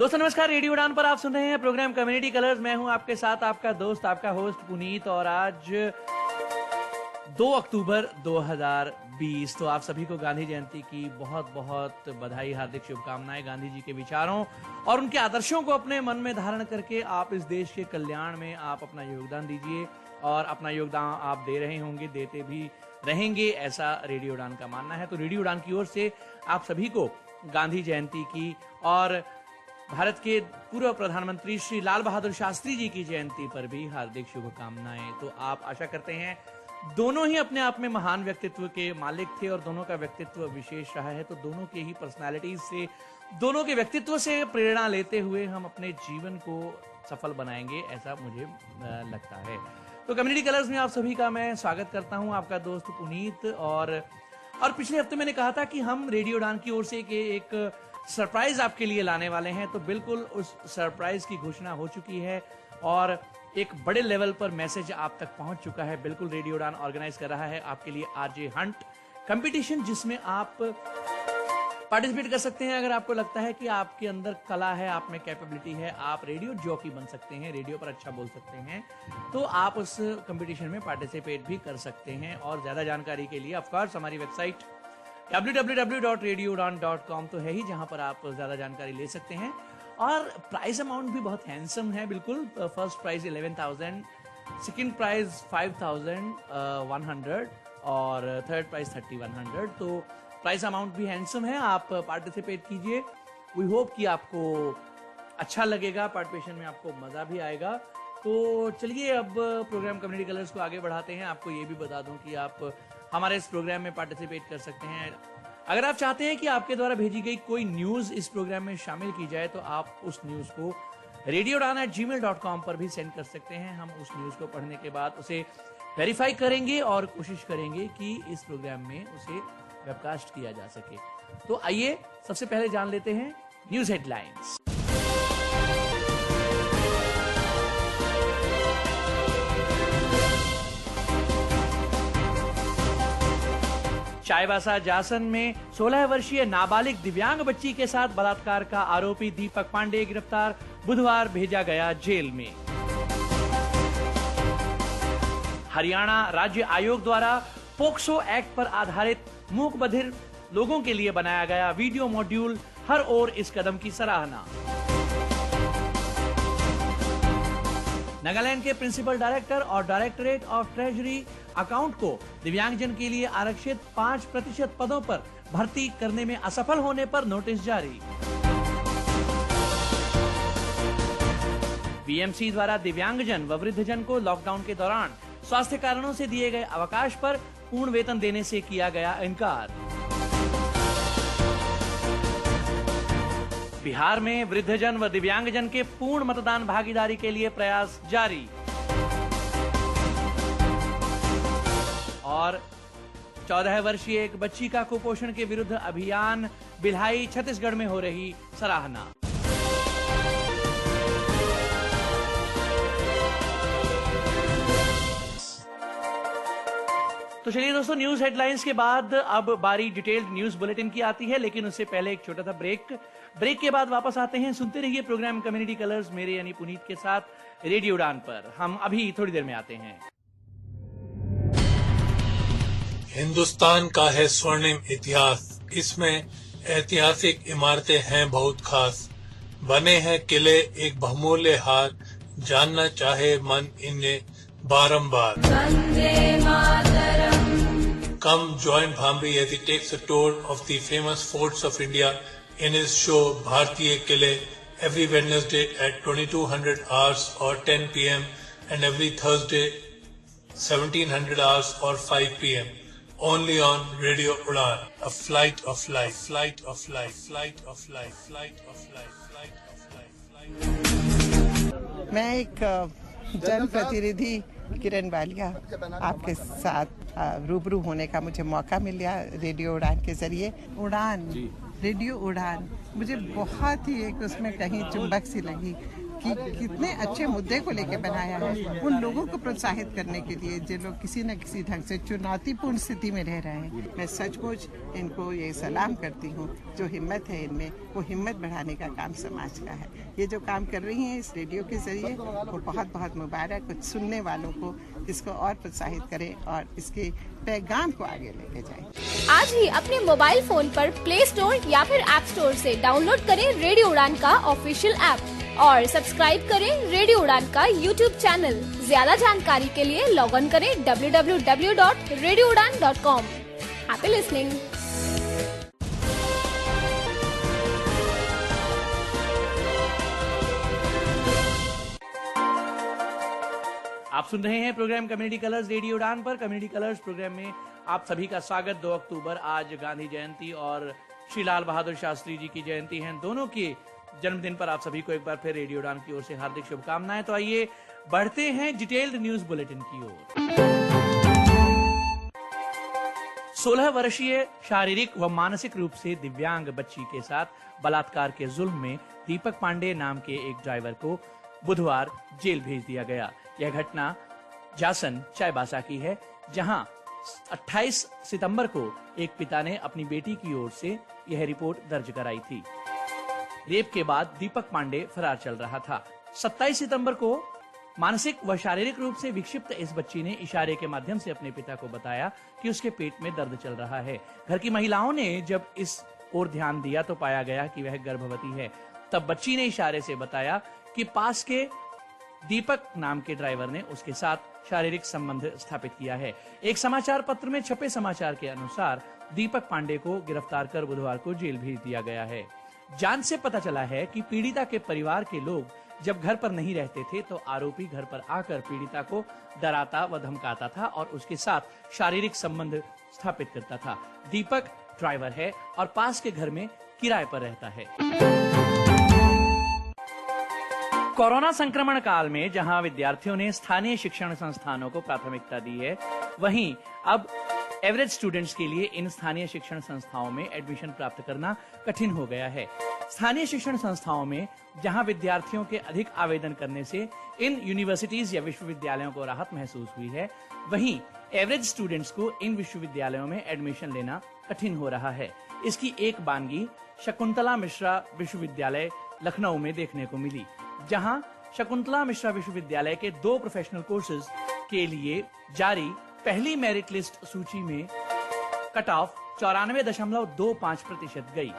दोस्तों नमस्कार, रेडियो उड़ान पर आप सुन रहे हैं प्रोग्राम कम्युनिटी कलर्स। मैं हूं आपके साथ आपका दोस्त, आपका होस्ट पुनीत। और आज 2 अक्टूबर 2020, तो आप सभी को गांधी जयंती की बहुत बहुत बधाई, हार्दिक शुभकामनाएं। गांधी जी के विचारों और उनके आदर्शों को अपने मन में धारण करके आप इस देश के कल्याण में आप अपना योगदान दीजिए, और अपना योगदान आप दे रहे होंगे, देते भी रहेंगे, ऐसा रेडियो उड़ान का मानना है। तो रेडियो उड़ान की ओर से आप सभी को गांधी जयंती की और भारत के पूर्व प्रधानमंत्री श्री लाल बहादुर शास्त्री जी की जयंती पर भी हार्दिक शुभकामनाएं। तो आप आशा करते हैं, दोनों ही अपने आप में महान व्यक्तित्व के मालिक थे और दोनों का व्यक्तित्व विशेष रहा है। तो दोनों के ही पर्सनालिटीज से, दोनों के व्यक्तित्व से प्रेरणा लेते हुए हम अपने जीवन को सफल बनाएंगे, ऐसा मुझे लगता है। तो कम्युनिटी कलर्स में आप सभी का मैं स्वागत करता हूं, आपका दोस्त पुनीत। और पिछले हफ्ते मैंने कहा था कि हम रेडियो उड़ान की ओर से एक सरप्राइज आपके लिए लाने वाले हैं। तो बिल्कुल उस सरप्राइज की घोषणा हो चुकी है और एक बड़े लेवल पर मैसेज आप तक पहुंच चुका है। बिल्कुल रेडियो उड़ान ऑर्गेनाइज कर रहा है आपके लिए आरजे हंट कंपटीशन, जिसमें आप पार्टिसिपेट कर सकते हैं। अगर आपको लगता है कि आपके अंदर कला है, आप में कैपेबिलिटी है, आप रेडियो जॉकी बन सकते हैं, रेडियो पर अच्छा बोल सकते हैं, तो आप उस कंपटीशन में पार्टिसिपेट भी कर सकते हैं। और ज्यादा जानकारी के लिए ऑफकोर्स हमारी वेबसाइट www.radioudan.com तो है ही, जहां पर आप ज्यादा जानकारी ले सकते हैं। और प्राइस अमाउंट भी बहुत हैंडसम है। बिल्कुल, फर्स्ट प्राइज 11,000, सेकंड प्राइज 5,100 और थर्ड प्राइज 3,100। तो प्राइस अमाउंट भी हैंडसम है। आप पार्टिसिपेट कीजिए। वी होप कि आपको अच्छा लगेगा, पार्टिसिपेशन में आपको मजा भी आएगा। तो चलिए अब प्रोग्राम कम्युनिटी कलर्स को आगे बढ़ाते हैं। आपको ये भी बता दूं कि आप हमारे इस प्रोग्राम में पार्टिसिपेट कर सकते हैं। अगर आप चाहते हैं कि आपके द्वारा भेजी गई कोई न्यूज इस प्रोग्राम में शामिल की जाए, तो आप उस न्यूज को radioudan@gmail.com पर भी सेंड कर सकते हैं। हम उस न्यूज को पढ़ने के बाद उसे वेरीफाई करेंगे और कोशिश करेंगे कि इस प्रोग्राम में उसे वेबकास्ट किया जा सके। तो आइए सबसे पहले जान लेते हैं न्यूज हेडलाइंस। चाईबासा जासन में 16 वर्षीय नाबालिग दिव्यांग बच्ची के साथ बलात्कार का आरोपी दीपक पांडे गिरफ्तार, बुधवार भेजा गया जेल में। हरियाणा राज्य आयोग द्वारा पोक्सो एक्ट पर आधारित मूक बधिर लोगों के लिए बनाया गया वीडियो मॉड्यूल, हर ओर इस कदम की सराहना। नागालैंड के प्रिंसिपल डायरेक्टर और डायरेक्टरेट ऑफ ट्रेजरी अकाउंट को दिव्यांगजन के लिए आरक्षित 5% पदों पर भर्ती करने में असफल होने पर नोटिस जारी। बीएमसी द्वारा दिव्यांगजन व वृद्धजन को लॉकडाउन के दौरान स्वास्थ्य कारणों से दिए गए अवकाश पर पूर्ण वेतन देने से किया गया इनकार। बिहार में वृद्धजन व दिव्यांगजन के पूर्ण मतदान भागीदारी के लिए प्रयास जारी। और 14 वर्षीय एक बच्ची का कुपोषण के विरुद्ध अभियान, भिलाई छत्तीसगढ़ में हो रही सराहना। तो चलिए दोस्तों, न्यूज हेडलाइंस के बाद अब बारी डिटेल्ड न्यूज बुलेटिन की आती है, लेकिन उससे पहले एक छोटा सा ब्रेक के बाद वापस आते हैं। सुनते रहिए प्रोग्राम कम्युनिटी कलर्स, मेरे यानी पुनीत के साथ रेडियो उड़ान पर। हम अभी थोड़ी देर में आते हैं। हिंदुस्तान का है स्वर्णिम इतिहास, इसमें ऐतिहासिक इमारतें हैं बहुत खास, बने हैं किले एक बहुमूल्य हार, जानना चाहे मन इन्हें बारंबार। Come join Bhambi as he takes a tour of the famous forts of India in his show Bhartiya Kile every Wednesday at 2200 hours or 10 p.m. and every Thursday 1700 hours or 5 p.m. Only on Radio Udan, a flight of life, flight of life, flight of life, flight of life, flight of life, flight of life. मैं एक जनप्रतिनिधि किरण बालिया आपके साथ रूबरू होने का मुझे मौका मिला रेडियो उड़ान के जरिए। उड़ान, रेडियो उड़ान मुझे बहुत ही एक उसमें कहीं चुंबक सी लगी कि कितने अच्छे मुद्दे को लेकर बनाया है। उन लोगों को प्रोत्साहित करने के लिए जो लोग किसी न किसी ढंग से चुनौतीपूर्ण स्थिति में रह रहे हैं, मैं सचमुच इनको ये सलाम करती हूँ। जो हिम्मत है इनमें, वो हिम्मत बढ़ाने का काम समाज का है। ये जो काम कर रही हैं इस रेडियो के जरिए, वो बहुत बहुत मुबारक। कुछ सुनने वालों को इसको और प्रोत्साहित करें और इसके पैगाम को आगे लेके जाएं। आज ही अपने मोबाइल फोन पर प्ले स्टोर या फिर ऐप स्टोर से डाउनलोड करें रेडियो उड़ान का ऑफिशियल ऐप और सब्सक्राइब करें रेडियो उड़ान का यूट्यूब चैनल। ज्यादा जानकारी के लिए लॉग ऑन करें www.radioudan.com। Happy listening. आप सुन रहे हैं प्रोग्राम कम्युनिटी कलर्स रेडियो उड़ान पर। कम्युनिटी कलर्स प्रोग्राम में आप सभी का स्वागत। 2 अक्टूबर आज गांधी जयंती और श्री लाल बहादुर शास्त्री जी की जयंती है। दोनों के जन्मदिन पर आप सभी को एक बार फिर रेडियो उड़ान की ओर से हार्दिक शुभकामनाएं। तो आइए बढ़ते हैं डिटेल्ड न्यूज बुलेटिन की ओर। 16 वर्षीय शारीरिक व मानसिक रूप से दिव्यांग बच्ची के साथ बलात्कार के जुल्म में दीपक पांडे नाम के एक ड्राइवर को बुधवार जेल भेज दिया गया। यह घटना जासन चाईबासा की है, जहां 28 सितंबर को एक पिता ने अपनी बेटी की ओर से यह रिपोर्ट दर्ज कराई थी। रेप के बाद दीपक पांडे फरार चल रहा था। 27 सितंबर को मानसिक व शारीरिक रूप से विक्षिप्त इस बच्ची ने इशारे के माध्यम से अपने पिता को बताया कि उसके पेट में दर्द चल रहा है। घर की महिलाओं ने जब इस ओर ध्यान दिया तो पाया गया कि वह गर्भवती है। तब बच्ची ने इशारे से बताया कि पास के दीपक नाम के ड्राइवर ने उसके साथ शारीरिक संबंध स्थापित किया है। एक समाचार पत्र में छपे समाचार के अनुसार दीपक पांडे को गिरफ्तार कर बुधवार को जेल भेज दिया गया है। जांच से पता चला है कि पीड़िता के परिवार के लोग जब घर पर नहीं रहते थे तो आरोपी घर पर आकर पीड़िता को डराता व धमकाता था और उसके साथ शारीरिक संबंध स्थापित करता था। दीपक ड्राइवर है और पास के घर में किराए पर रहता है। कोरोना संक्रमण काल में जहां विद्यार्थियों ने स्थानीय शिक्षण संस्थानों को प्राथमिकता दी है, वहीं अब एवरेज स्टूडेंट्स के लिए इन स्थानीय शिक्षण संस्थाओं में एडमिशन प्राप्त करना कठिन हो गया है। स्थानीय शिक्षण संस्थाओं में जहां विद्यार्थियों के अधिक आवेदन करने से इन यूनिवर्सिटीज या विश्वविद्यालयों को राहत महसूस हुई है, वहीं एवरेज स्टूडेंट्स को इन विश्वविद्यालयों में एडमिशन लेना कठिन हो रहा है। इसकी एक बानगी शकुंतला मिश्रा विश्वविद्यालय लखनऊ में देखने को मिली, जहां शकुंतला मिश्रा विश्वविद्यालय के 2 प्रोफेशनल कोर्सेज के लिए जारी पहली मेरिट लिस्ट सूची में कट ऑफ 94.25% गई।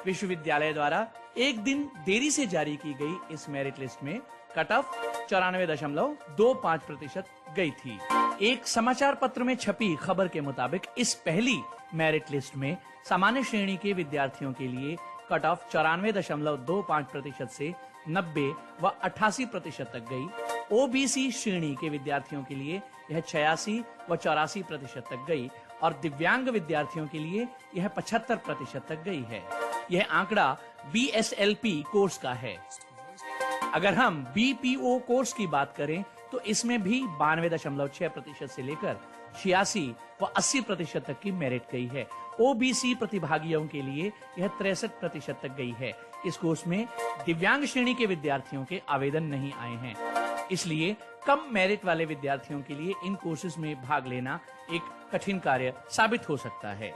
विश्वविद्यालय द्वारा एक दिन देरी से जारी की गई इस मेरिट लिस्ट में कट ऑफ 94.25% गई थी। एक समाचार पत्र में छपी खबर के मुताबिक इस पहली मेरिट लिस्ट में सामान्य श्रेणी के विद्यार्थियों के लिए कट ऑफ 94.25% से 90 व 88% तक गई। ओबीसी श्रेणी के विद्यार्थियों के लिए यह 86 व 84% तक गई और दिव्यांग विद्यार्थियों के लिए यह 75% तक गई है। यह आंकड़ा बीएसएलपी कोर्स का है। अगर हम बीपीओ कोर्स की बात करें तो इसमें भी 92.6% से लेकर 86 व 80% तक की मेरिट गई है। ओबीसी प्रतिभागियों के लिए यह 63% तक गई है। इस कोर्स में दिव्यांग श्रेणी के विद्यार्थियों के आवेदन नहीं आए हैं, इसलिए कम मेरिट वाले विद्यार्थियों के लिए इन कोर्सेज में भाग लेना एक कठिन कार्य साबित हो सकता है।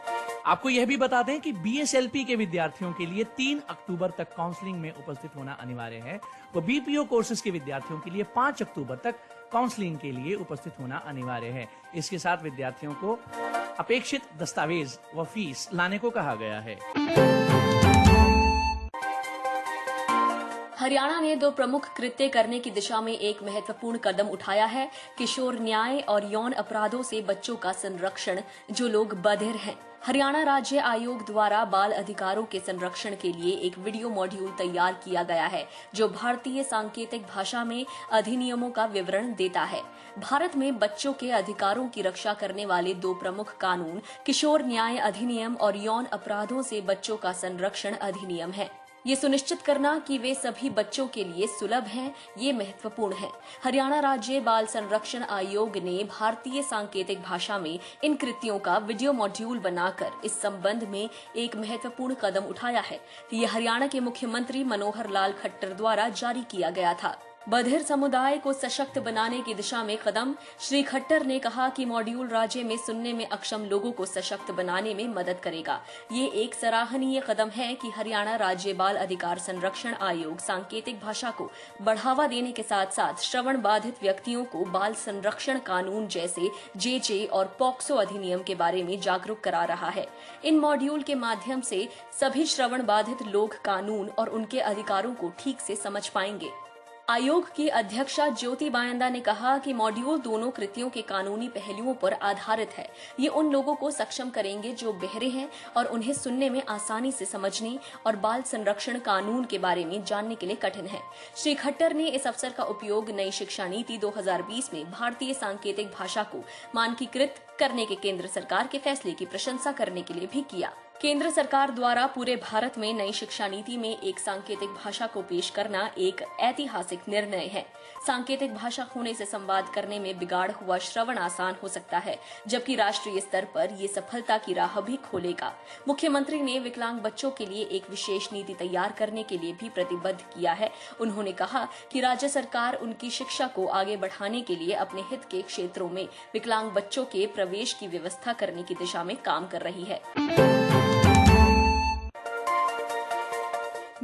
आपको यह भी बता दें कि बीएसएलपी के विद्यार्थियों के लिए 3 अक्टूबर तक काउंसलिंग में उपस्थित होना अनिवार्य है। वो बीपीओ कोर्सेज के विद्यार्थियों के लिए 5 अक्टूबर तक काउंसलिंग के लिए उपस्थित होना अनिवार्य है। इसके साथ विद्यार्थियों को अपेक्षित दस्तावेज व फीस लाने को कहा गया है। हरियाणा ने 2 प्रमुख कृत्य करने की दिशा में एक महत्वपूर्ण कदम उठाया है। किशोर न्याय और यौन अपराधों से बच्चों का संरक्षण, जो लोग बधिर हैं। हरियाणा राज्य आयोग द्वारा बाल अधिकारों के संरक्षण के लिए एक वीडियो मॉड्यूल तैयार किया गया है, जो भारतीय सांकेतिक भाषा में अधिनियमों का विवरण देता है। भारत में बच्चों के अधिकारों की रक्षा करने वाले 2 प्रमुख कानून किशोर न्याय अधिनियम और यौन अपराधों से बच्चों का संरक्षण अधिनियम है। ये सुनिश्चित करना कि वे सभी बच्चों के लिए सुलभ हैं, ये महत्वपूर्ण है। हरियाणा राज्य बाल संरक्षण आयोग ने भारतीय सांकेतिक भाषा में इन कृतियों का वीडियो मॉड्यूल बनाकर इस संबंध में एक महत्वपूर्ण कदम उठाया है। ये हरियाणा के मुख्यमंत्री मनोहर लाल खट्टर द्वारा जारी किया गया था। बधिर समुदाय को सशक्त बनाने की दिशा में कदम। श्री खट्टर ने कहा कि मॉड्यूल राज्य में सुनने में अक्षम लोगों को सशक्त बनाने में मदद करेगा। ये एक सराहनीय कदम है कि हरियाणा राज्य बाल अधिकार संरक्षण आयोग सांकेतिक भाषा को बढ़ावा देने के साथ साथ श्रवण बाधित व्यक्तियों को बाल संरक्षण कानून जैसे जेजे और पॉक्सो अधिनियम के बारे में जागरूक करा रहा है। इन मॉड्यूल के माध्यम से सभी श्रवण बाधित लोग कानून और उनके अधिकारों को ठीक से समझ पाएंगे। आयोग की अध्यक्षा ज्योति बायंदा ने कहा कि मॉड्यूल दोनों कृतियों के कानूनी पहलुओं पर आधारित है। ये उन लोगों को सक्षम करेंगे जो बहरे हैं और उन्हें सुनने में आसानी से समझने और बाल संरक्षण कानून के बारे में जानने के लिए कठिन है। श्री खट्टर ने इस अवसर का उपयोग नई शिक्षा नीति 2020 में भारतीय सांकेतिक भाषा को मानकीकृत करने के केंद्र सरकार के फैसले की प्रशंसा करने के लिए भी किया। केंद्र सरकार द्वारा पूरे भारत में नई शिक्षा नीति में एक सांकेतिक भाषा को पेश करना एक ऐतिहासिक निर्णय है। सांकेतिक भाषा होने से संवाद करने में बिगाड़ हुआ श्रवण आसान हो सकता है, जबकि राष्ट्रीय स्तर पर ये सफलता की राह भी खोलेगा। मुख्यमंत्री ने विकलांग बच्चों के लिए एक विशेष नीति तैयार करने के लिए भी प्रतिबद्ध किया है। उन्होंने कहा कि राज्य सरकार उनकी शिक्षा को आगे बढ़ाने के लिए अपने हित के क्षेत्रों में विकलांग बच्चों के प्रवेश की व्यवस्था करने की दिशा में काम कर रही है।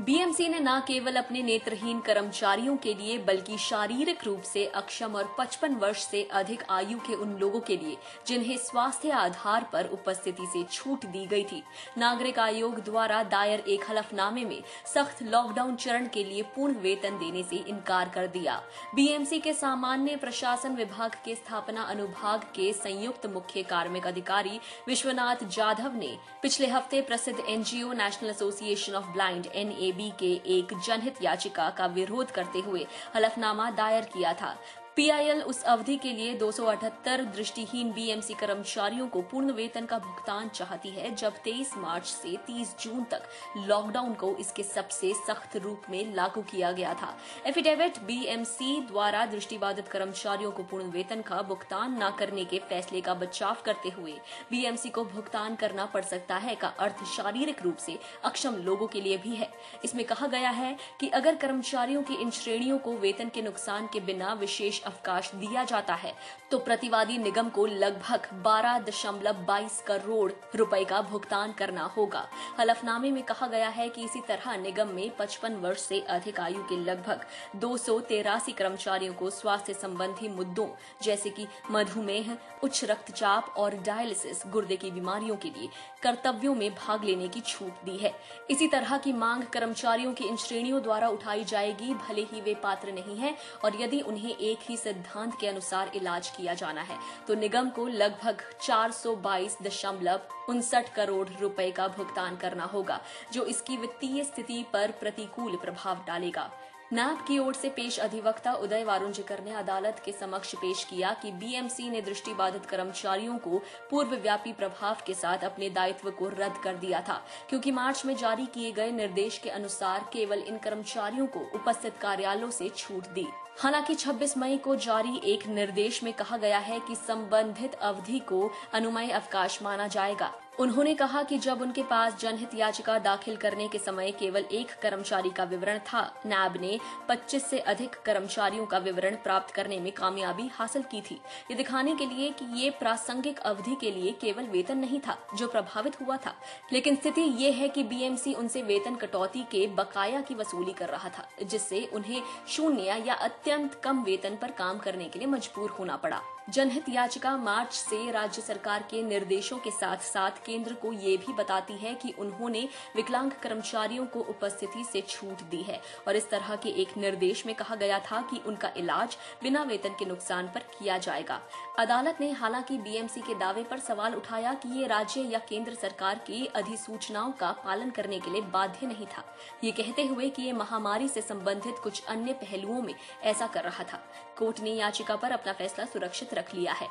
बीएमसी ने न केवल अपने नेत्रहीन कर्मचारियों के लिए बल्कि शारीरिक रूप से अक्षम और 55 वर्ष से अधिक आयु के उन लोगों के लिए जिन्हें स्वास्थ्य आधार पर उपस्थिति से छूट दी गई थी, नागरिक आयोग द्वारा दायर एक हलफनामे में सख्त लॉकडाउन चरण के लिए पूर्ण वेतन देने से इनकार कर दिया। बीएमसी के सामान्य प्रशासन विभाग के स्थापना अनुभाग के संयुक्त मुख्य कार्मिक अधिकारी विश्वनाथ जाधव ने पिछले हफ्ते प्रसिद्ध NGO national association of blind NAB के एक जनहित याचिका का विरोध करते हुए हलफनामा दायर किया था। PIL उस अवधि के लिए 278 दृष्टिहीन बीएमसी कर्मचारियों को पूर्ण वेतन का भुगतान चाहती है, जब 23 मार्च से 30 जून तक लॉकडाउन को इसके सबसे सख्त रूप में लागू किया गया था। एफिडेविट बीएमसी द्वारा दृष्टिबाधित कर्मचारियों को पूर्ण वेतन का भुगतान न करने के फैसले का बचाव करते हुए बीएमसी को भुगतान करना पड़ सकता है का अर्थ शारीरिक रूप से अक्षम लोगों के लिए भी है। इसमें कहा गया है कि अगर कर्मचारियों की इन श्रेणियों को वेतन के नुकसान के बिना विशेष अवकाश दिया जाता है तो प्रतिवादी निगम को लगभग 12.22 करोड़ रुपए का भुगतान करना होगा। हलफनामे में कहा गया है कि इसी तरह निगम में 55 वर्ष से अधिक आयु के लगभग 283 कर्मचारियों को स्वास्थ्य संबंधी मुद्दों जैसे कि मधुमेह, उच्च रक्तचाप और डायलिसिस गुर्दे की बीमारियों के लिए कर्तव्यों में भाग लेने की छूट दी है। इसी तरह की मांग कर्मचारियों की इन श्रेणियों द्वारा उठाई जाएगी, भले ही वे पात्र नहीं हैं और यदि उन्हें एक ही सिद्धांत के अनुसार इलाज किया जाना है तो निगम को लगभग 422.59 करोड़ रुपए का भुगतान करना होगा, जो इसकी वित्तीय स्थिति पर प्रतिकूल प्रभाव डालेगा। NAB की ओर से पेश अधिवक्ता उदय वारुंजकर ने अदालत के समक्ष पेश किया कि बीएमसी ने दृष्टिबाधित कर्मचारियों को पूर्वव्यापी प्रभाव के साथ अपने दायित्व को रद्द कर दिया था, क्योंकि मार्च में जारी किए गए निर्देश के अनुसार केवल इन कर्मचारियों को उपस्थित कार्यालयों से छूट दी। हालांकि 26 मई को जारी एक निर्देश में कहा गया है कि संबंधित अवधि को अनुमेय अवकाश माना जाएगा। उन्होंने कहा कि जब उनके पास जनहित याचिका दाखिल करने के समय केवल एक कर्मचारी का विवरण था, NAB ने 25 से अधिक कर्मचारियों का विवरण प्राप्त करने में कामयाबी हासिल की थी, ये दिखाने के लिए कि ये प्रासंगिक अवधि के लिए केवल वेतन नहीं था जो प्रभावित हुआ था, लेकिन स्थिति ये है कि बीएमसी उनसे वेतन कटौती के बकाया की वसूली कर रहा था, जिससे उन्हें शून्य या अत्यंत कम वेतन पर काम करने के लिए मजबूर होना पड़ा। जनहित याचिका मार्च से राज्य सरकार के निर्देशों के साथ साथ केंद्र को ये भी बताती है कि उन्होंने विकलांग कर्मचारियों को उपस्थिति से छूट दी है और इस तरह के एक निर्देश में कहा गया था कि उनका इलाज बिना वेतन के नुकसान पर किया जाएगा। अदालत ने हालांकि बीएमसी के दावे पर सवाल उठाया कि ये राज्य या केंद्र सरकार की अधिसूचनाओं का पालन करने के लिए बाध्य नहीं था, ये कहते हुए कि ये महामारी से संबंधित कुछ अन्य पहलुओं में ऐसा कर रहा था। कोर्ट ने याचिका पर अपना फैसला सुरक्षित रख लिया है।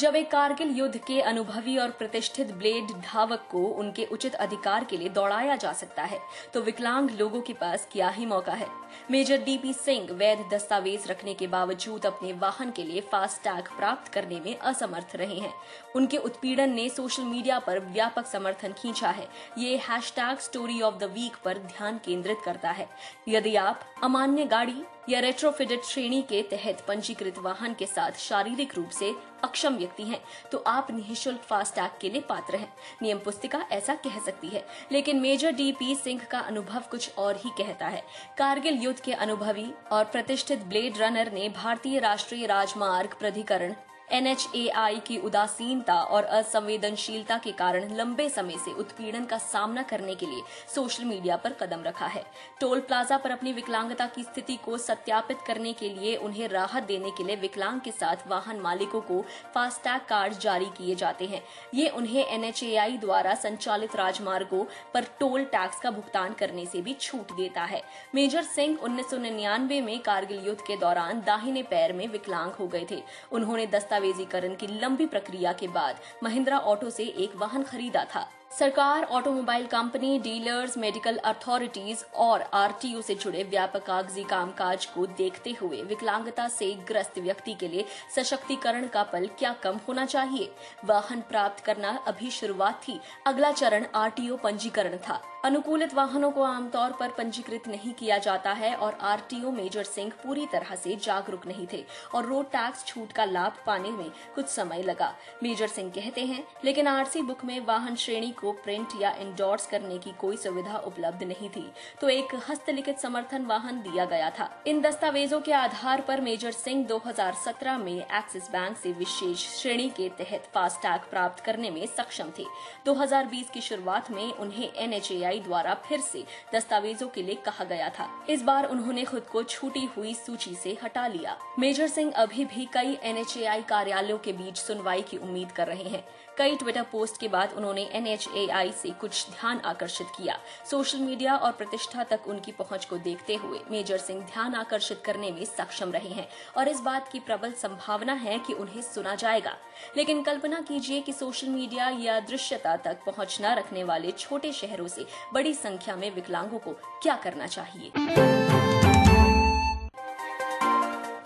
जब एक कारगिल युद्ध के अनुभवी और प्रतिष्ठित ब्लेड धावक को उनके उचित अधिकार के लिए दौड़ाया जा सकता है, तो विकलांग लोगों के पास क्या ही मौका है। मेजर डीपी सिंह वैध दस्तावेज रखने के बावजूद अपने वाहन के लिए फास्टैग प्राप्त करने में असमर्थ रहे हैं। उनके उत्पीड़न ने सोशल मीडिया पर व्यापक समर्थन खींचा है। ये hashtag story of the week पर ध्यान केंद्रित करता है। यदि आप अमान्य गाड़ी या रेट्रोफिटेड श्रेणी के तहत पंजीकृत वाहन के साथ शारीरिक रूप से अक्षम व्यक्ति हैं, तो आप निःशुल्क फास्टैग के लिए पात्र हैं। नियम पुस्तिका ऐसा कह सकती है, लेकिन मेजर डीपी सिंह का अनुभव कुछ और ही कहता है। कारगिल युद्ध के अनुभवी और प्रतिष्ठित ब्लेड रनर ने भारतीय राष्ट्रीय राजमार्ग प्राधिकरण NHAI की उदासीनता और असंवेदनशीलता के कारण लंबे समय से उत्पीड़न का सामना करने के लिए सोशल मीडिया पर कदम रखा है। टोल प्लाजा पर अपनी विकलांगता की स्थिति को सत्यापित करने के लिए उन्हें राहत देने के लिए विकलांग के साथ वाहन मालिकों को फास्टैग कार्ड जारी किए जाते हैं। ये उन्हें NHAI द्वारा संचालित राजमार्गों पर टोल टैक्स का भुगतान करने से भी छूट देता है। मेजर सिंह 1999 में कारगिल युद्ध के दौरान दाहिने पैर में विकलांग हो गए थे। उन्होंने दस्तावेजीकरण की लंबी प्रक्रिया के बाद महिंद्रा ऑटो से एक वाहन खरीदा था। सरकार, automobile company, dealers, medical authorities और RTO से जुड़े व्यापक कागजी कामकाज को देखते हुए विकलांगता से ग्रस्त व्यक्ति के लिए सशक्तिकरण का पल क्या कम होना चाहिए। वाहन प्राप्त करना अभी शुरुआत थी। अगला चरण RTO पंजीकरण था। अनुकूलित वाहनों को आमतौर पर पंजीकृत नहीं किया जाता है और RTO मेजर सिंह पूरी तरह से जागरूक नहीं थे और रोड टैक्स छूट का लाभ पाने में कुछ समय लगा। मेजर सिंह कहते हैं, लेकिन RC बुक में वाहन श्रेणी को प्रिंट या एंडोर्स करने की कोई सुविधा उपलब्ध नहीं थी, तो एक हस्तलिखित समर्थन वाहन दिया गया था। इन दस्तावेजों के आधार पर मेजर सिंह 2017 में एक्सिस बैंक से विशेष श्रेणी के तहत फास्टैग प्राप्त करने में सक्षम थे। 2020 की शुरुआत में उन्हें NHAI द्वारा फिर से दस्तावेजों के लिए कहा गया था। इस बार उन्होंने खुद को छूटी हुई सूची से हटा लिया। मेजर सिंह अभी भी कई NHAI कार्यालयों के बीच सुनवाई की उम्मीद कर रहे हैं। कई ट्विटर पोस्ट के बाद उन्होंने NHAI से कुछ ध्यान आकर्षित किया। सोशल मीडिया और प्रतिष्ठा तक उनकी पहुंच को देखते हुए मेजर सिंह ध्यान आकर्षित करने में सक्षम रहे हैं और इस बात की प्रबल संभावना है कि उन्हें सुना जाएगा। लेकिन कल्पना कीजिए कि सोशल मीडिया या दृश्यता तक पहुंच न रखने वाले छोटे शहरों से बड़ी संख्या में विकलांगों को क्या करना चाहिए।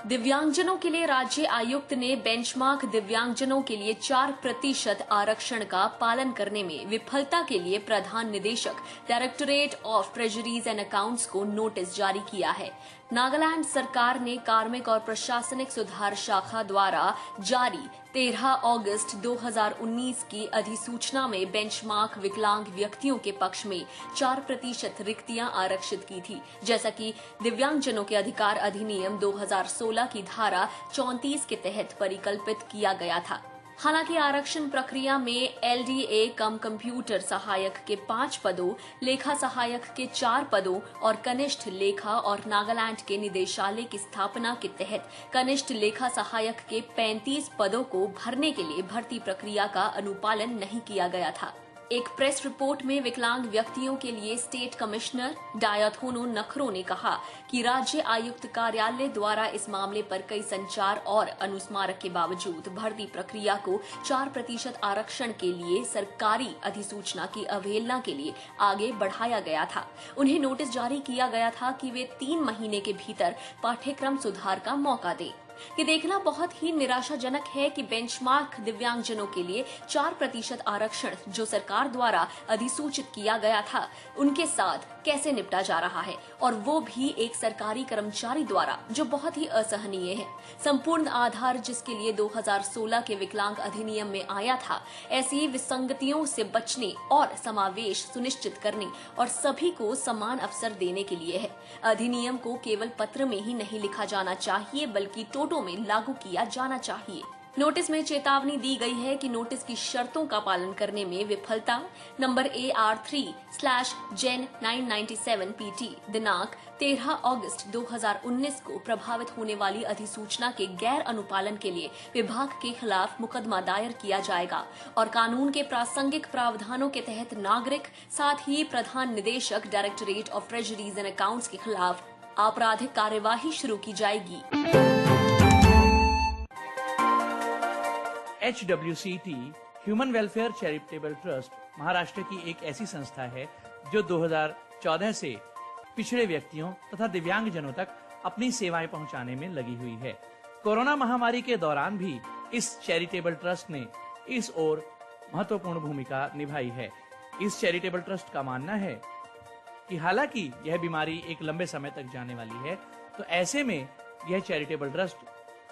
दिव्यांगजनों के लिए राज्य आयुक्त ने बेंचमार्क दिव्यांगजनों के लिए 4% आरक्षण का पालन करने में विफलता के लिए प्रधान निदेशक directorate of treasuries and accounts को नोटिस जारी किया है। नागालैंड सरकार ने कार्मिक और प्रशासनिक सुधार शाखा द्वारा जारी 13 अगस्त 2019 की अधिसूचना में बेंचमार्क विकलांग व्यक्तियों के पक्ष में 4% रिक्तियां आरक्षित की थी, जैसा कि दिव्यांगजनों के अधिकार अधिनियम 2016 की धारा 34 के तहत परिकल्पित किया गया था। हालांकि आरक्षण प्रक्रिया में LDA कम कंप्यूटर सहायक के 5 पदों, लेखा सहायक के 4 पदों और कनिष्ठ लेखा और नागालैंड के निदेशालय की स्थापना के तहत कनिष्ठ लेखा सहायक के 35 पदों को भरने के लिए भर्ती प्रक्रिया का अनुपालन नहीं किया गया था। एक प्रेस रिपोर्ट में विकलांग व्यक्तियों के लिए स्टेट कमिश्नर डायाथोनो नखरो ने कहा कि राज्य आयुक्त कार्यालय द्वारा इस मामले पर कई संचार और अनुस्मारक के बावजूद भर्ती प्रक्रिया को 4% आरक्षण के लिए सरकारी अधिसूचना की अवहेलना के लिए आगे बढ़ाया गया था। उन्हें नोटिस जारी किया गया था कि वे 3 महीने के भीतर पाठ्यक्रम सुधार का मौका दें। ये देखना बहुत ही निराशाजनक है कि बेंचमार्क दिव्यांगजनों के लिए 4% आरक्षण जो सरकार द्वारा अधिसूचित किया गया था, उनके साथ कैसे निपटा जा रहा है, और वो भी एक सरकारी कर्मचारी द्वारा, जो बहुत ही असहनीय है। संपूर्ण आधार जिसके लिए 2016 के विकलांग अधिनियम में आया था, ऐसी विसंगतियों से बचने और समावेश सुनिश्चित करने और सभी को समान अवसर देने के लिए है। अधिनियम को केवल पत्र में ही नहीं लिखा जाना चाहिए, बल्कि टोटो में लागू किया जाना चाहिए। नोटिस में चेतावनी दी गई है कि नोटिस की शर्तों का पालन करने में विफलता नंबर AR3/Gen997 PT दिनांक 13 अगस्त 2019 को प्रभावित होने वाली अधिसूचना के गैर अनुपालन के लिए विभाग के खिलाफ मुकदमा दायर किया जाएगा और कानून के प्रासंगिक प्रावधानों के तहत नागरिक, साथ ही प्रधान निदेशक directorate of treasuries and accounts के खिलाफ आपराधिक कार्यवाही शुरू की जाएगी। HWCT human welfare charitable trust Maharashtra की एक ऐसी संस्था है जो 2014 से पिछड़े व्यक्तियों तथा दिव्यांगजनों तक अपनी सेवाएं पहुंचाने में लगी हुई है। कोरोना महामारी के दौरान भी इस चैरिटेबल ट्रस्ट ने इस ओर महत्वपूर्ण भूमिका निभाई है। इस चैरिटेबल ट्रस्ट का मानना है कि हालांकि यह बीमारी एक लंबे समय तक जाने वाली है, तो ऐसे में यह चैरिटेबल ट्रस्ट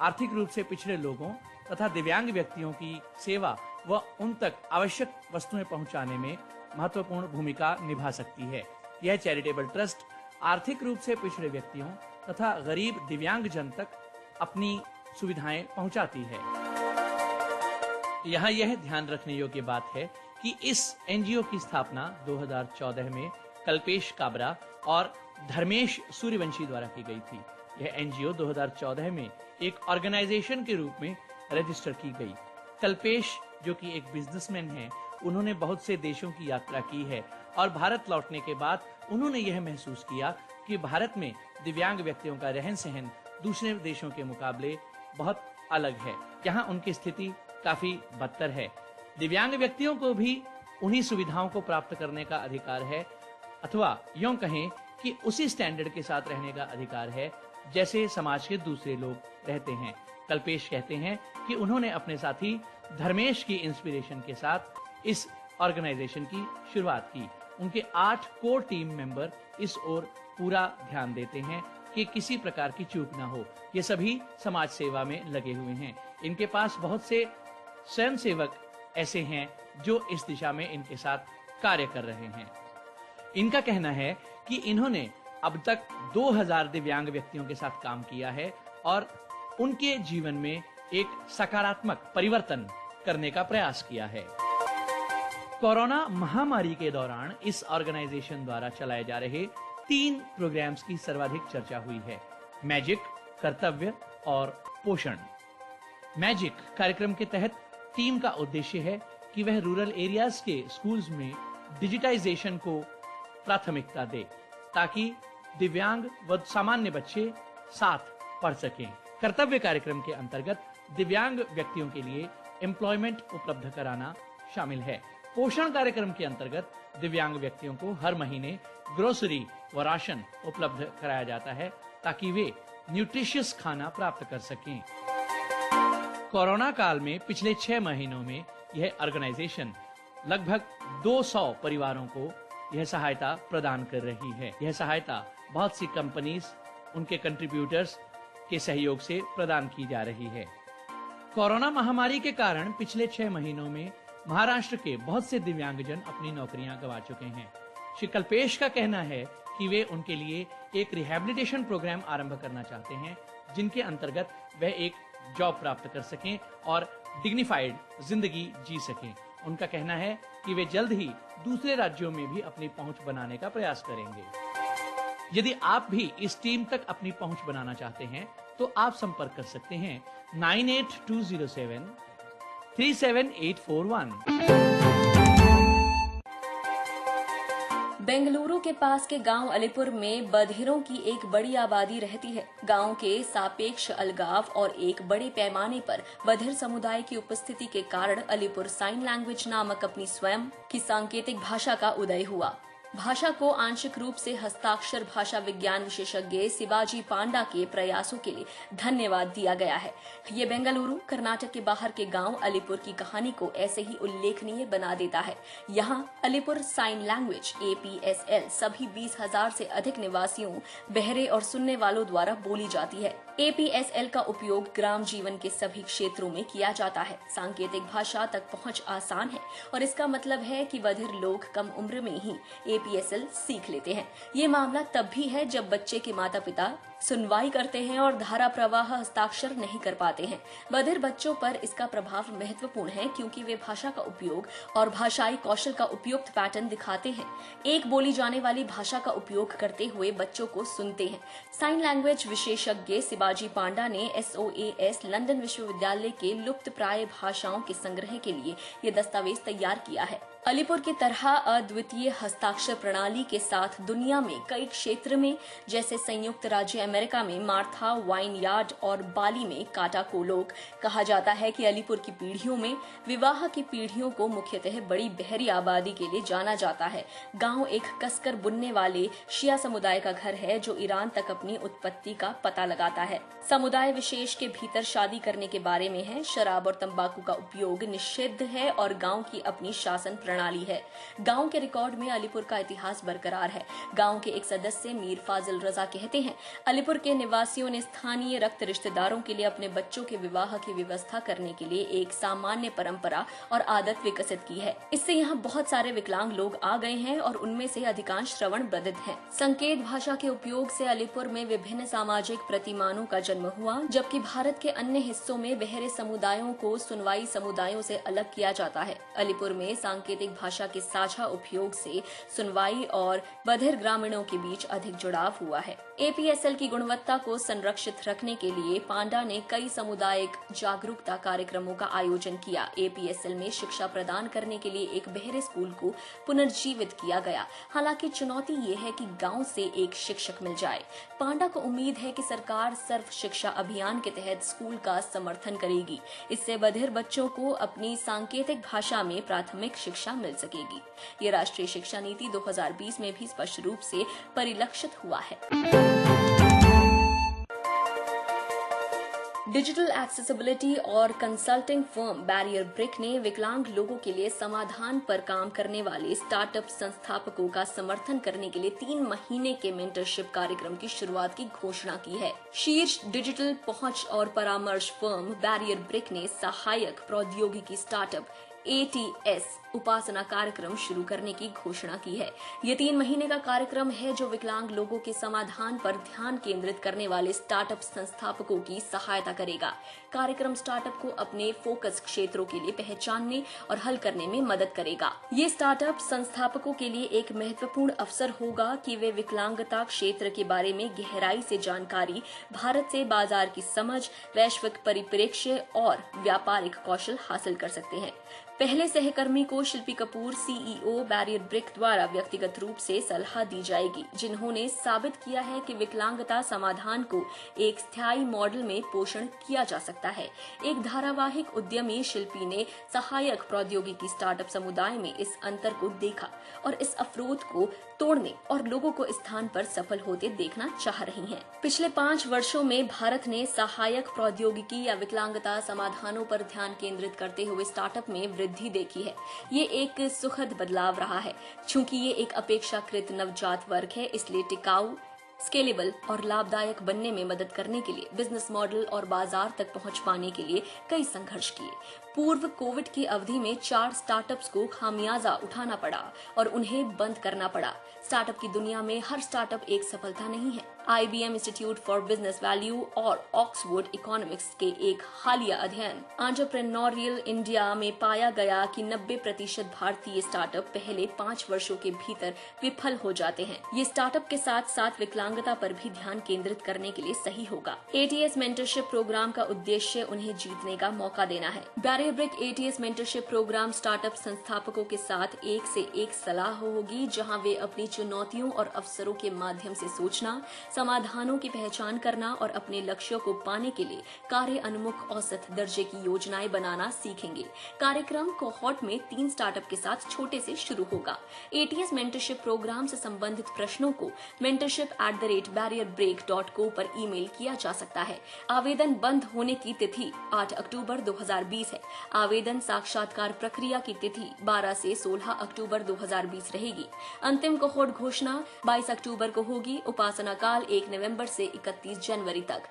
आर्थिक रूप से पिछड़े लोगों तथा दिव्यांग व्यक्तियों की सेवा व उन तक आवश्यक वस्तुएं पहुंचाने में महत्वपूर्ण भूमिका निभा सकती है। यह चैरिटेबल ट्रस्ट आर्थिक रूप से पिछड़े व्यक्तियों तथा गरीब दिव्यांग जन तक अपनी सुविधाएं पहुंचाती है। यहाँ यह ध्यान रखने योग्य बात है कि इस एनजीओ की स्थापना 2014 में कल्पेश काबरा और धर्मेश सूर्यवंशी द्वारा की गई थी। यह एनजीओ 2014 में एक ऑर्गेनाइजेशन के रूप में रजिस्टर की गई। कल्पेश जो कि एक बिजनेसमैन हैं, उन्होंने बहुत से देशों की यात्रा की है और भारत लौटने के बाद उन्होंने यह महसूस किया कि भारत में दिव्यांग व्यक्तियों का रहन सहन दूसरे देशों के मुकाबले बहुत अलग है। यहाँ उनकी स्थिति काफी बदतर है। दिव्यांग व्यक्तियों को भी उन्हीं सुविधाओं को प्राप्त करने का अधिकार है, अथवा यूं कहें कि उसी स्टैंडर्ड के साथ रहने का अधिकार है जैसे समाज के दूसरे लोग रहते हैं। कल्पेश कहते हैं कि उन्होंने अपने साथी धर्मेश की इंस्पिरेशन के साथ इस ऑर्गेनाइजेशन की शुरुआत की। उनके 8 कोर टीम मेंबर इस ओर पूरा ध्यान देते हैं कि किसी प्रकार की चूक ना हो। ये सभी समाज सेवा में लगे हुए हैं। इनके पास बहुत से स्वयंसेवक ऐसे हैं जो इस दिशा में इनके साथ कार्य कर रहे हैं। इनका कहना है कि इन्होंने अब तक 2000 दिव्यांग व्यक्तियों के साथ काम किया है और उनके जीवन में एक सकारात्मक परिवर्तन करने का प्रयास किया है। कोरोना महामारी के दौरान इस ऑर्गेनाइजेशन द्वारा चलाए जा रहे 3 प्रोग्राम्स की सर्वाधिक चर्चा हुई है: मैजिक, कर्तव्य और पोषण। मैजिक कार्यक्रम के तहत टीम का उद्देश्य है कि वह रूरल एरियाज के स्कूल्स में डिजिटाइजेशन को प्राथमिकता दे ताकि दिव्यांग व सामान्य बच्चे साथ पढ़ सकें। कर्तव्य कार्यक्रम के अंतर्गत दिव्यांग व्यक्तियों के लिए एम्प्लॉयमेंट उपलब्ध कराना शामिल है। पोषण कार्यक्रम के अंतर्गत दिव्यांग व्यक्तियों को हर महीने ग्रोसरी व राशन उपलब्ध कराया जाता है ताकि वे न्यूट्रिशियस खाना प्राप्त कर सकें। कोरोना काल में पिछले 6 महीनों में यह ऑर्गेनाइजेशन लगभग 200 परिवारों को यह सहायता प्रदान कर रही है। यह सहायता बहुत सी कंपनीज, उनके कंट्रीब्यूटर्स के सहयोग से प्रदान की जा रही है। कोरोना महामारी के कारण पिछले 6 महीनों में महाराष्ट्र के बहुत से दिव्यांगजन अपनी नौकरियां गंवा चुके हैं। श्री कल्पेश का कहना है कि वे उनके लिए एक रिहैबिलिटेशन प्रोग्राम आरंभ करना चाहते हैं जिनके अंतर्गत वह एक जॉब प्राप्त कर सकें और डिग्निफाइड जिंदगी जी सकें। उनका कहना है कि वे जल्द ही दूसरे राज्यों में भी अपनी पहुंच बनाने का प्रयास करेंगे। यदि आप भी इस टीम तक अपनी पहुंच बनाना चाहते हैं तो आप संपर्क कर सकते हैं 98207 37841। बेंगलुरु के पास के गांव अलीपुर में बधिरों की एक बड़ी आबादी रहती है। गांव के सापेक्ष अलगाव और एक बड़े पैमाने पर बधिर समुदाय की उपस्थिति के कारण अलीपुर साइन लैंग्वेज नामक अपनी स्वयं की सांकेतिक भाषा का उदय हुआ। भाषा को आंशिक रूप से हस्ताक्षर भाषा विज्ञान विशेषज्ञ शिवाजी पांडा के प्रयासों के लिए धन्यवाद दिया गया है। ये बेंगलुरु कर्नाटक के बाहर के गांव अलीपुर की कहानी को ऐसे ही उल्लेखनीय बना देता है। यहाँ अलीपुर साइन लैंग्वेज APSL सभी 20,000 से अधिक निवासियों, बहरे और सुनने वालों द्वारा बोली जाती है। APSL का उपयोग ग्राम जीवन के सभी क्षेत्रों में किया जाता है। सांकेतिक भाषा तक पहुँच आसान है और इसका मतलब है कि बधिर लोग कम उम्र में ही APSL सीख लेते हैं। ये मामला तब भी है जब बच्चे के माता पिता सुनवाई करते हैं और धारा प्रवाह हस्ताक्षर नहीं कर पाते हैं। बधिर बच्चों पर इसका प्रभाव महत्वपूर्ण है क्योंकि वे भाषा का उपयोग और भाषाई कौशल का उपयुक्त पैटर्न दिखाते हैं। एक बोली जाने वाली भाषा का उपयोग करते हुए बच्चों को सुनते हैं। साइन लैंग्वेज विशेषज्ञ शिवाजी पांडा ने SOAS लंदन विश्वविद्यालय के लुप्त प्राय भाषाओं के संग्रह के लिए ये दस्तावेज तैयार किया है। अलीपुर की तरह अद्वितीय हस्ताक्षर प्रणाली के साथ दुनिया में कई क्षेत्र में जैसे संयुक्त राज्य अमेरिका में मार्था वाइन यार्ड और बाली में काटाकोलोक, कहा जाता है कि अलीपुर की पीढ़ियों में विवाह की पीढ़ियों को मुख्यतः बड़ी बहरी आबादी के लिए जाना जाता है। गांव एक कसकर बुनने वाले शिया समुदाय का घर है जो ईरान तक अपनी उत्पत्ति का पता लगाता है। समुदाय विशेष के भीतर शादी करने के बारे में है। शराब और तंबाकू का उपयोग निषिद्ध है और गांव की अपनी शासन प्रणाली है। गांव के रिकॉर्ड में अलीपुर का इतिहास बरकरार है। गांव के एक सदस्य मीर फाजिल रजा कहते हैं, अलीपुर के निवासियों ने स्थानीय रक्त रिश्तेदारों के लिए अपने बच्चों के विवाह की व्यवस्था करने के लिए एक सामान्य परंपरा और आदत विकसित की है। इससे यहाँ बहुत सारे विकलांग लोग आ गए हैं और उनमें से अधिकांश श्रवण बधिर हैं। संकेत भाषा के उपयोग से अलीपुर में विभिन्न सामाजिक प्रतिमानों का जन्म हुआ, जबकि भारत के अन्य हिस्सों में बहरे समुदायों को सुनवाई समुदायों से अलग किया जाता है। अलीपुर में सांकेतिक भाषा के साझा उपयोग से सुनवाई और बधिर ग्रामीणों के बीच अधिक जुड़ाव हुआ है। एपीएसएल की गुणवत्ता को संरक्षित रखने के लिए पांडा ने कई सामुदायिक जागरूकता कार्यक्रमों का आयोजन किया। एपीएसएल में शिक्षा प्रदान करने के लिए एक बहरे स्कूल को पुनर्जीवित किया गया। हालांकि चुनौती ये है कि गांव से एक शिक्षक मिल जाए। पांडा को उम्मीद है कि सरकार सर्व शिक्षा अभियान के तहत स्कूल का समर्थन करेगी। इससे बधिर बच्चों को अपनी सांकेतिक भाषा में प्राथमिक शिक्षा मिल सकेगी। ये राष्ट्रीय शिक्षा नीति 2020 में भी स्पष्ट रूप से परिलक्षित हुआ है। डिजिटल एक्सेसिबिलिटी और कंसल्टिंग फर्म बैरियर ब्रिक ने विकलांग लोगों के लिए समाधान पर काम करने वाले स्टार्टअप संस्थापकों का समर्थन करने के लिए 3 महीने के मेंटरशिप कार्यक्रम की शुरुआत की घोषणा की है। शीर्ष डिजिटल पहुंच और परामर्श फर्म बैरियर ब्रिक ने सहायक प्रौद्योगिकी स्टार्टअप ATS उपासना कार्यक्रम शुरू करने की घोषणा की है। ये 3 महीने का कार्यक्रम है जो विकलांग लोगों के समाधान पर ध्यान केंद्रित करने वाले स्टार्टअप संस्थापकों की सहायता करेगा। कार्यक्रम स्टार्टअप को अपने फोकस क्षेत्रों के लिए पहचानने और हल करने में मदद करेगा। ये स्टार्टअप संस्थापकों के लिए एक महत्वपूर्ण अवसर होगा कि वे विकलांगता क्षेत्र के बारे में गहराई से जानकारी, भारत से बाजार की समझ, वैश्विक परिप्रेक्ष्य और व्यापारिक कौशल हासिल कर सकते हैं। पहले सहकर्मी को शिल्पी कपूर CEO बैरियर ब्रिक द्वारा व्यक्तिगत रूप से सलाह दी जाएगी, जिन्होंने साबित किया है कि विकलांगता समाधान को एक स्थायी मॉडल में पोषण किया जा सकता है। एक धारावाहिक उद्यमी शिल्पी ने सहायक प्रौद्योगिकी स्टार्टअप समुदाय में इस अंतर को देखा और इस अवरोध को तोड़ने और लोगों को स्थान पर सफल होते देखना चाह रही हैं। पिछले 5 वर्षों में भारत ने सहायक प्रौद्योगिकी या विकलांगता समाधानों पर ध्यान केंद्रित करते हुए स्टार्टअप में वृद्धि देखी है। ये एक सुखद बदलाव रहा है। चूंकि ये एक अपेक्षाकृत नवजात वर्ग है, इसलिए टिकाऊ, स्केलेबल और लाभदायक बनने में मदद करने के लिए बिजनेस मॉडल और बाजार तक पहुंच पाने के लिए कई संघर्ष किए। पूर्व कोविड की अवधि में 4 स्टार्टअप्स को खामियाजा उठाना पड़ा और उन्हें बंद करना पड़ा। स्टार्टअप की दुनिया में हर स्टार्टअप एक सफलता नहीं है। IBM institute for business value और ऑक्सफोर्ड इकोनॉमिक्स के एक हालिया अध्ययन एंटरप्रेन्योरियल इंडिया में पाया गया कि 90% भारतीय स्टार्टअप पहले 5 वर्षों के भीतर विफल हो जाते हैं। ये स्टार्टअप के साथ साथ विकलांगता पर भी ध्यान केंद्रित करने के लिए सही होगा। ATS मेंटरशिप प्रोग्राम का उद्देश्य उन्हें जीतने का मौका देना है। Barrier brick ATS mentorship programme startup संस्थापकों के साथ एक से एक सलाह होगी, जहां वे अपनी चुनौतियों और अवसरों के माध्यम से सोचना, समाधानों की पहचान करना और अपने लक्ष्यों को पाने के लिए कार्य अनुमुख औसत दर्जे की योजनाएं बनाना सीखेंगे। कार्यक्रम कोहॉर्ट में 3 स्टार्टअप के साथ छोटे से शुरू होगा। ATS मेंटरशिप प्रोग्राम से संबंधित प्रश्नों को mentorship@barrierbreak.co पर ईमेल किया जा सकता है। आवेदन बंद होने की तिथि 8 अक्टूबर 2020 है। आवेदन साक्षात्कार प्रक्रिया की तिथि 12 से 16 अक्टूबर 2020 रहेगी। अंतिम कोहॉर्ट घोषणा 22 अक्टूबर को होगी। उपासना काल 1 नवंबर से 31 जनवरी तक।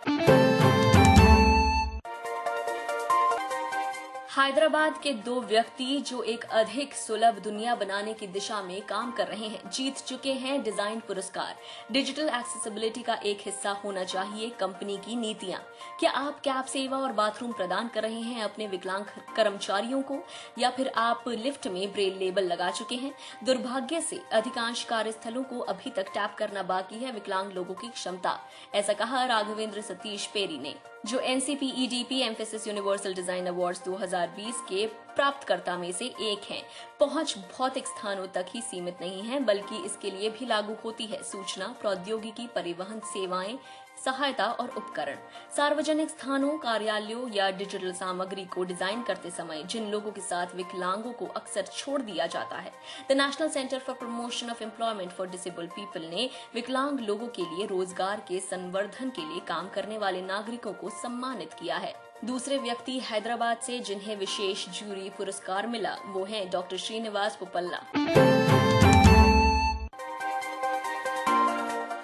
हैदराबाद के 2 व्यक्ति जो एक अधिक सुलभ दुनिया बनाने की दिशा में काम कर रहे हैं, जीत चुके हैं डिजाइन पुरस्कार। डिजिटल एक्सेसिबिलिटी का एक हिस्सा होना चाहिए कंपनी की नीतियां। क्या आप कैब सेवा और बाथरूम प्रदान कर रहे हैं अपने विकलांग कर्मचारियों को, या फिर आप लिफ्ट में ब्रेल लेबल लगा चुके हैं? दुर्भाग्य से अधिकांश कार्यस्थलों को अभी तक टैप करना बाकी है विकलांग लोगों की क्षमता, ऐसा कहा राघवेंद्र सतीश पेरी ने। जो NCPEDP emphasis universal design awards 2020 के प्राप्तकर्ता में से एक हैं। पहुंच भौतिक स्थानों तक ही सीमित नहीं है, बल्कि इसके लिए भी लागू होती है सूचना प्रौद्योगिकी, परिवहन सेवाएं, सहायता और उपकरण। सार्वजनिक स्थानों, कार्यालयों या डिजिटल सामग्री को डिजाइन करते समय जिन लोगों के साथ विकलांगों को अक्सर छोड़ दिया जाता है, the national centre for promotion of employment for disabled people ने विकलांग लोगों के लिए रोजगार के संवर्धन के लिए काम करने वाले नागरिकों को सम्मानित किया है। दूसरे व्यक्ति हैदराबाद से जिन्हें विशेष जूरी पुरस्कार मिला वो हैं डॉक्टर श्रीनिवास पुपल्ला।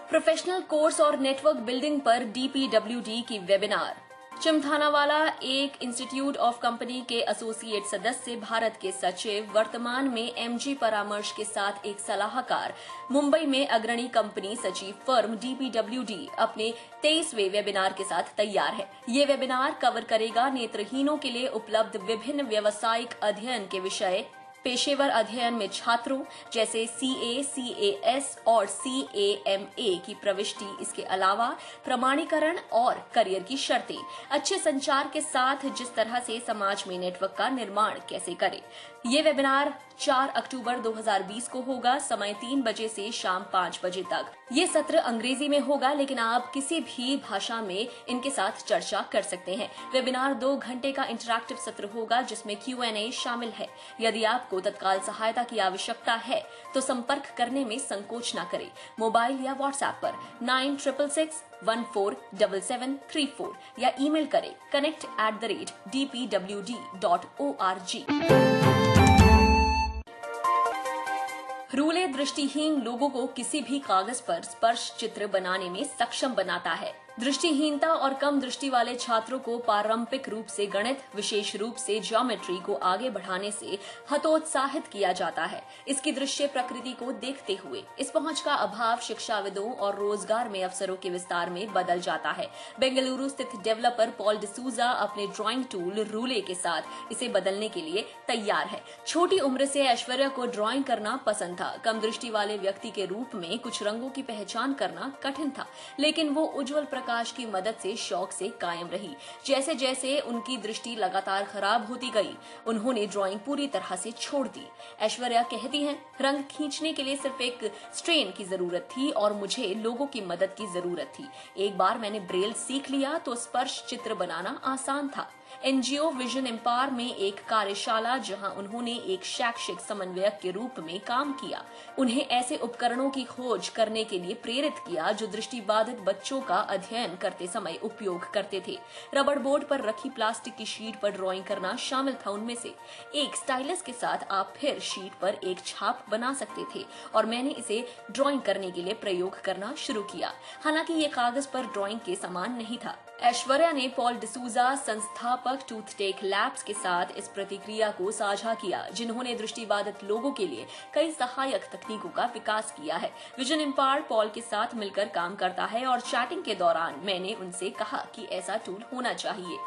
प्रोफेशनल कोर्स और नेटवर्क बिल्डिंग पर DPWD की वेबिनार। चिमथानावाला एक इंस्टीट्यूट ऑफ कंपनी के एसोसिएट सदस्य, भारत के सचिव, वर्तमान में MG परामर्श के साथ एक सलाहकार, मुंबई में अग्रणी कंपनी सचिव फर्म DPWD अपने 23वें वेबिनार के साथ तैयार है। ये वेबिनार कवर करेगा नेत्रहीनों के लिए उपलब्ध विभिन्न व्यावसायिक अध्ययन के विषय, पेशेवर अध्ययन में छात्रों जैसे CA, CAS और CAMA की प्रविष्टि, इसके अलावा प्रमाणीकरण और करियर की शर्तें, अच्छे संचार के साथ जिस तरह से समाज में नेटवर्क का निर्माण कैसे करें। ये वेबिनार 4 अक्टूबर 2020 को होगा, समय 3 बजे से शाम 5 बजे तक। ये सत्र अंग्रेजी में होगा, लेकिन आप किसी भी भाषा में इनके साथ चर्चा कर सकते हैं। वेबिनार 2 घंटे का इंटरैक्टिव सत्र होगा जिसमें Q&A शामिल है। यदि आपको तत्काल सहायता की आवश्यकता है तो संपर्क करने में संकोच न करें। मोबाइल या व्हाट्सएप पर 9666 147734 या ईमेल करें connect@dpwd.org। रूले दृष्टिहीन लोगों को किसी भी कागज पर स्पर्श चित्र बनाने में सक्षम बनाता है। दृष्टिहीनता और कम दृष्टि वाले छात्रों को पारंपरिक रूप से गणित, विशेष रूप से ज्योमेट्री को आगे बढ़ाने से हतोत्साहित किया जाता है। इसकी दृश्य प्रकृति को देखते हुए इस पहुंच का अभाव शिक्षाविदों और रोजगार में अवसरों के विस्तार में बदल जाता है। बेंगलुरु स्थित डेवलपर पॉल डिसूजा अपने ड्राइंग टूल रूले के साथ इसे बदलने के लिए तैयार है। छोटी उम्र से ऐश्वर्या को ड्राइंग करना पसंद था। कम दृष्टि वाले व्यक्ति के रूप में कुछ रंगों की पहचान करना कठिन था, लेकिन वो उज्जवल प्रकाश की मदद से शौक से कायम रही। जैसे जैसे उनकी दृष्टि लगातार खराब होती गई, उन्होंने ड्राइंग पूरी तरह से छोड़ दी। ऐश्वर्या कहती हैं, रंग खींचने के लिए सिर्फ एक स्ट्रेन की जरूरत थी और मुझे लोगों की मदद की जरूरत थी। एक बार मैंने ब्रेल सीख लिया तो स्पर्श चित्र बनाना आसान था। NGO विजन एम्पावर में एक कार्यशाला जहां उन्होंने एक शैक्षिक समन्वयक के रूप में काम किया, उन्हें ऐसे उपकरणों की खोज करने के लिए प्रेरित किया जो दृष्टिबाधित बच्चों का अध्ययन करते समय उपयोग करते थे। रबड़ बोर्ड पर रखी प्लास्टिक की शीट पर ड्राइंग करना शामिल था। उनमें से एक स्टाइलस के साथ आप फिर शीट पर एक छाप बना सकते थे और मैंने इसे ड्राइंग करने के लिए प्रयोग करना शुरू किया। हालांकि ये कागज पर ड्राइंग के समान नहीं था। ऐश्वर्या ने पॉल डिसूजा संस्थापक टूथटेक लैब्स के साथ इस प्रतिक्रिया को साझा किया, जिन्होंने दृष्टिबाधित लोगों के लिए कई सहायक तकनीकों का विकास किया है। विजन एम्पावर पॉल के साथ मिलकर काम करता है और चैटिंग के दौरान मैंने उनसे कहा कि ऐसा टूल होना चाहिए।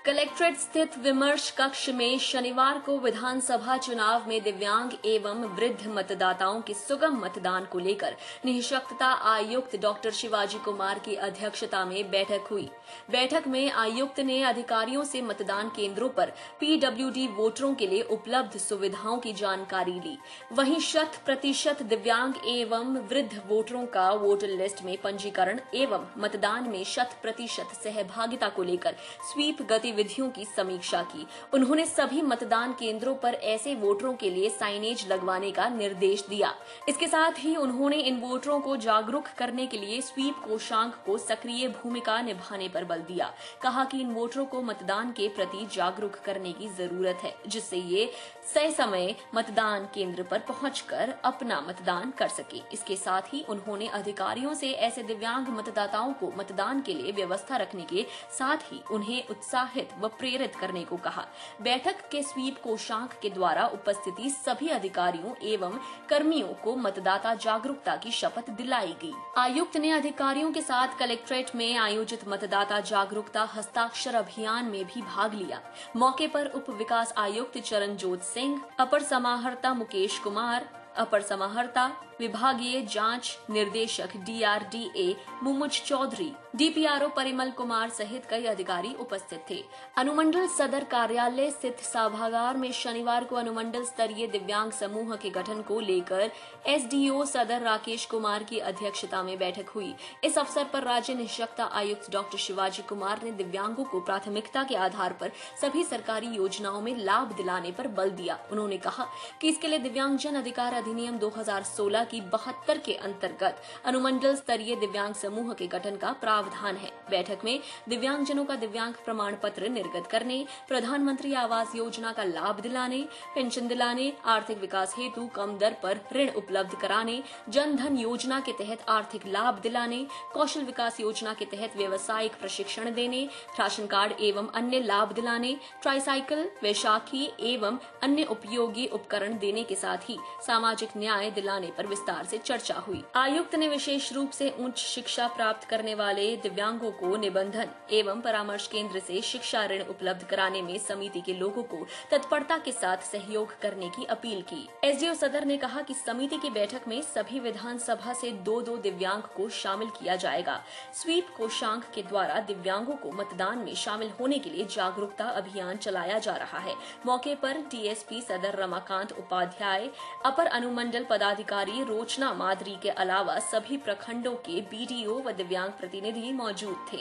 कलेक्ट्रेट स्थित विमर्श कक्ष में शनिवार को विधानसभा चुनाव में दिव्यांग एवं वृद्ध मतदाताओं के सुगम मतदान को लेकर निःशक्तता आयुक्त डॉक्टर शिवाजी कुमार की अध्यक्षता में बैठक हुई। बैठक में आयुक्त ने अधिकारियों से मतदान केंद्रों पर PWD वोटरों के लिए उपलब्ध सुविधाओं की जानकारी ली। वहीं 100% दिव्यांग एवं वृद्ध वोटरों का वोटर लिस्ट में पंजीकरण एवं मतदान में 100% सहभागिता को लेकर स्वीप गतिविधियों की समीक्षा की। उन्होंने सभी मतदान केंद्रों पर ऐसे वोटरों के लिए साइनेज लगवाने का निर्देश दिया। इसके साथ ही उन्होंने इन वोटरों को जागरूक करने के लिए स्वीप कोषांग को सक्रिय भूमिका निभाने पर बल दिया। कहा कि इन वोटरों को मतदान के प्रति जागरूक करने की जरूरत है, जिससे ये सही समय मतदान केंद्र पर पहुंचकर अपना मतदान कर सके। इसके साथ ही उन्होंने अधिकारियों से ऐसे दिव्यांग मतदाताओं को मतदान के लिए व्यवस्था रखने के साथ ही उन्हें उत्साहित व प्रेरित करने को कहा। बैठक के स्वीप कोषांक के द्वारा उपस्थिति सभी अधिकारियों एवं कर्मियों को मतदाता जागरूकता की शपथ दिलाई गई। आयुक्त ने अधिकारियों के साथ कलेक्ट्रेट में आयोजित मतदाता जागरूकता हस्ताक्षर अभियान में भी भाग लिया। मौके पर उप विकास आयुक्त चरणजोत सिंह, अपर समाहर्ता मुकेश कुमार, अपर समाहर्ता विभागीय जांच निर्देशक DRDA मुमुज चौधरी, DPRO परिमल कुमार सहित कई अधिकारी उपस्थित थे। अनुमंडल सदर कार्यालय स्थित सभागार में शनिवार को अनुमंडल स्तरीय दिव्यांग समूह के गठन को लेकर SDO सदर राकेश कुमार की अध्यक्षता में बैठक हुई। इस अवसर पर राज्य निःशक्तता आयुक्त डॉक्टर शिवाजी कुमार ने दिव्यांगों को प्राथमिकता के आधार पर सभी सरकारी योजनाओं में लाभ दिलाने पर बल दिया। उन्होंने कहा कि इसके लिए दिव्यांगजन अधिकार अधिनियम 2016 की 72 के अंतर्गत अनुमंडल स्तरीय दिव्यांग समूह के गठन का प्रावधान है। बैठक में दिव्यांगजनों का दिव्यांग प्रमाण पत्र निर्गत करने, प्रधानमंत्री आवास योजना का लाभ दिलाने, पेंशन दिलाने, आर्थिक विकास हेतु कम दर पर ऋण उपलब्ध कराने, जन धन योजना के तहत आर्थिक लाभ दिलाने, कौशल विकास योजना के तहत व्यवसायिक प्रशिक्षण देने, राशन कार्ड एवं अन्य लाभ दिलाने, ट्राईसाइकिल, वैशाखी एवं अन्य उपयोगी उपकरण देने के साथ ही सामाजिक न्याय दिलाने पर विस्तार से चर्चा हुई। आयुक्त ने विशेष रूप से उच्च शिक्षा प्राप्त करने वाले दिव्यांगों को निबंधन एवं परामर्श केंद्र से शिक्षा ऋण उपलब्ध कराने में समिति के लोगों को तत्परता के साथ सहयोग करने की अपील की। SDO सदर ने कहा कि समिति की बैठक में सभी विधानसभा से 2-2 दिव्यांग को शामिल किया जाएगा। स्वीप कोषांग के द्वारा दिव्यांगों को मतदान में शामिल होने के लिए जागरूकता अभियान चलाया जा रहा है। मौके पर DSP सदर रमाकांत उपाध्याय, अपर अनुमंडल पदाधिकारी रोचना मादरी के अलावा सभी प्रखंडों के BDO व दिव्यांग प्रतिनिधि मौजूद थे।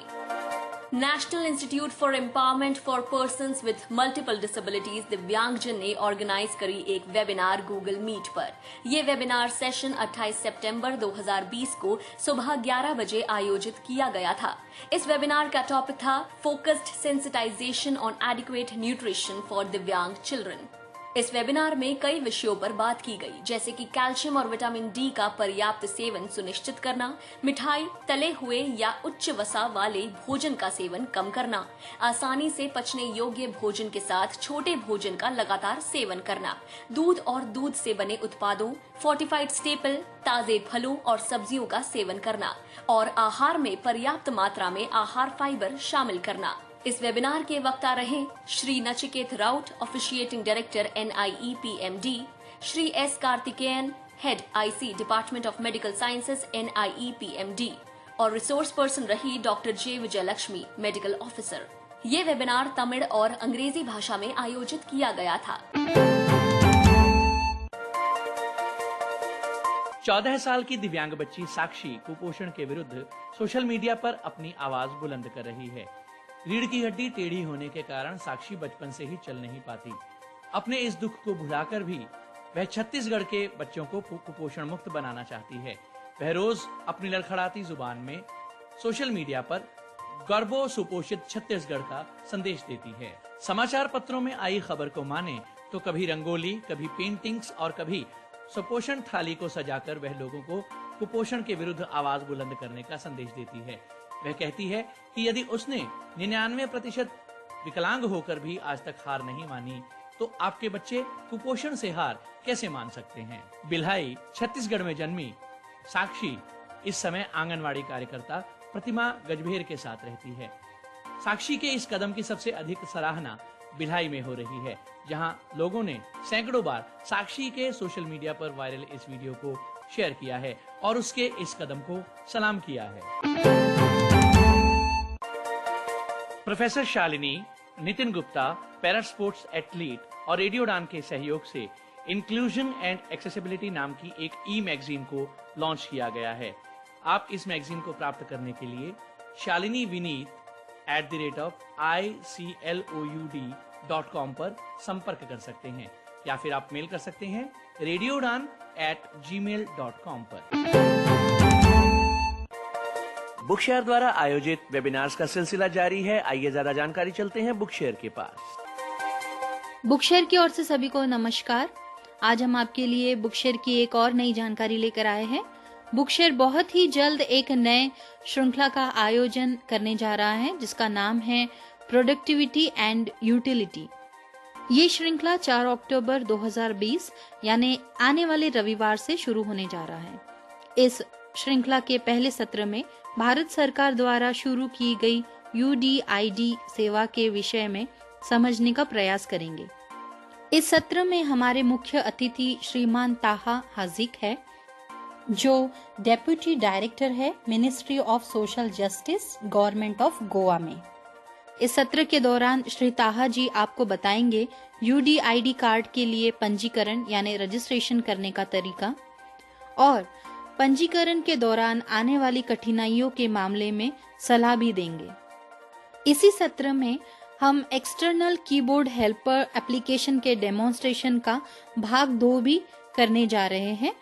National Institute for empowerment for persons with multiple disabilities दिव्यांगजन ने ऑर्गेनाइज करी एक वेबिनार गूगल मीट पर। ये वेबिनार सेशन 28 सितंबर 2020 को सुबह 11 बजे आयोजित किया गया था। इस वेबिनार का टॉपिक था focused sensitisation on adequate nutrition for divyang children. इस वेबिनार में कई विषयों पर बात की गई, जैसे कि कैल्शियम और विटामिन D का पर्याप्त सेवन सुनिश्चित करना, मिठाई, तले हुए या उच्च वसा वाले भोजन का सेवन कम करना, आसानी से पचने योग्य भोजन के साथ छोटे भोजन का लगातार सेवन करना, दूध और दूध से बने उत्पादों, फोर्टिफाइड स्टेपल, ताजे फलों और सब्जियों का सेवन करना और आहार में पर्याप्त मात्रा में आहार फाइबर शामिल करना। इस वेबिनार के वक्ता रहे Shri Nachiket Raut, officiating director NIEPMD, Shri S Karthikeyan, head IC department of medical sciences NIEPMD और रिसोर्स पर्सन रही doctor J Vijayalakshmi, medical officer. ये वेबिनार तमिल और अंग्रेजी भाषा में आयोजित किया गया था। 14 साल की दिव्यांग बच्ची साक्षी कुपोषण के विरुद्ध सोशल मीडिया पर अपनी आवाज बुलंद कर रही है। रीढ़ की हड्डी टेढ़ी होने के कारण साक्षी बचपन से ही चल नहीं पाती। अपने इस दुख को भुलाकर भी वह छत्तीसगढ़ के बच्चों को कुपोषण मुक्त बनाना चाहती है। वह रोज अपनी लड़खड़ाती जुबान में सोशल मीडिया पर गर्भो सुपोषित छत्तीसगढ़ का संदेश देती है। समाचार पत्रों में आई खबर को माने तो कभी रंगोली, कभी पेंटिंग्स और कभी सुपोषण थाली को सजाकर वह लोगों को कुपोषण के विरुद्ध आवाज बुलंद करने का संदेश देती है। वह कहती है कि यदि उसने 99% विकलांग होकर भी आज तक हार नहीं मानी, तो आपके बच्चे कुपोषण से हार कैसे मान सकते हैं। बिल्हाई छत्तीसगढ़ में जन्मी साक्षी इस समय आंगनवाड़ी कार्यकर्ता प्रतिमा गजभेर के साथ रहती है। साक्षी के इस कदम की सबसे अधिक सराहना बिल्हाई में हो रही है, जहां लोगों ने सैकड़ों बार साक्षी के सोशल मीडिया पर वायरल इस वीडियो को शेयर किया है और उसके इस कदम को सलाम किया है। Professor Shalini, Nitin Gupta, para sports athlete और रेडियो उड़ान के सहयोग से इंक्लूजन एंड एक्सेसिबिलिटी नाम की एक मैगजीन को लॉन्च किया गया है। आप इस मैगजीन को प्राप्त करने के लिए शालिनी विनीत @icloud.com पर संपर्क कर सकते हैं या फिर आप मेल कर सकते हैं radioudan@gmail.com पर। बुक शेयर द्वारा आयोजित वेबिनार्स का सिलसिला जारी है। आइए ज्यादा जानकारी चलते हैं बुक शेयर के पास। बुक शेयर की ओर से सभी को नमस्कार। आज हम आपके लिए बुक शेयर की एक और नई जानकारी लेकर आए हैं। बुक शेयर बहुत ही जल्द एक नए श्रृंखला का आयोजन करने जा रहा है, जिसका नाम है प्रोडक्टिविटी एंड यूटिलिटी। ये श्रृंखला 4 अक्टूबर 2020 यानी आने वाले रविवार से शुरू होने जा रहा है। इस श्रृंखला के पहले सत्र में भारत सरकार द्वारा शुरू की गई UDID सेवा के विषय में समझने का प्रयास करेंगे। इस सत्र में हमारे मुख्य अतिथि श्रीमान ताहा हाजिक है। जो डेप्यूटी डायरेक्टर है ministry of social justice, government of Goa में। इस सत्र के दौरान श्री ताहा जी आपको बताएंगे UDID कार्ड के लिए पंजीकरण यानी रजिस्ट्रेशन करने का तरीका और पंजीकरण के दौरान आने वाली कठिनाइयों के मामले में सलाह भी देंगे। इसी सत्र में हम एक्सटर्नल कीबोर्ड हेल्पर एप्लीकेशन के डेमोन्स्ट्रेशन का भाग 2 भी करने जा रहे हैं।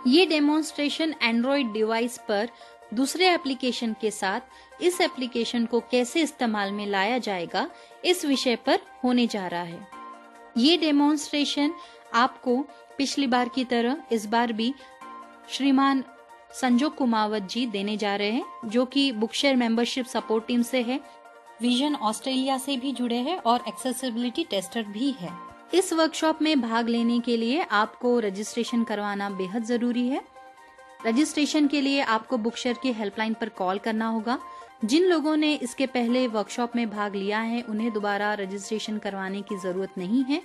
ये डेमोन्स्ट्रेशन एंड्रॉइड डिवाइस पर दूसरे एप्लीकेशन के साथ इस एप्लीकेशन को कैसे इस्तेमाल में लाया जाएगा इस विषय पर होने जा रहा है। ये डेमोन्स्ट्रेशन आपको पिछली बार की तरह इस बार भी श्रीमान संजोग कुमावत जी देने जा रहे हैं, जो कि बुकशेयर मेंबरशिप सपोर्ट टीम से है, विजन ऑस्ट्रेलिया से भी जुड़े हैं और एक्सेसिबिलिटी टेस्टर भी है। इस वर्कशॉप में भाग लेने के लिए आपको रजिस्ट्रेशन करवाना बेहद जरूरी है। रजिस्ट्रेशन के लिए आपको बुकशेयर की हेल्पलाइन पर कॉल करना होगा। जिन लोगों ने इसके पहले वर्कशॉप में भाग लिया है उन्हें दोबारा रजिस्ट्रेशन करवाने की जरूरत नहीं है।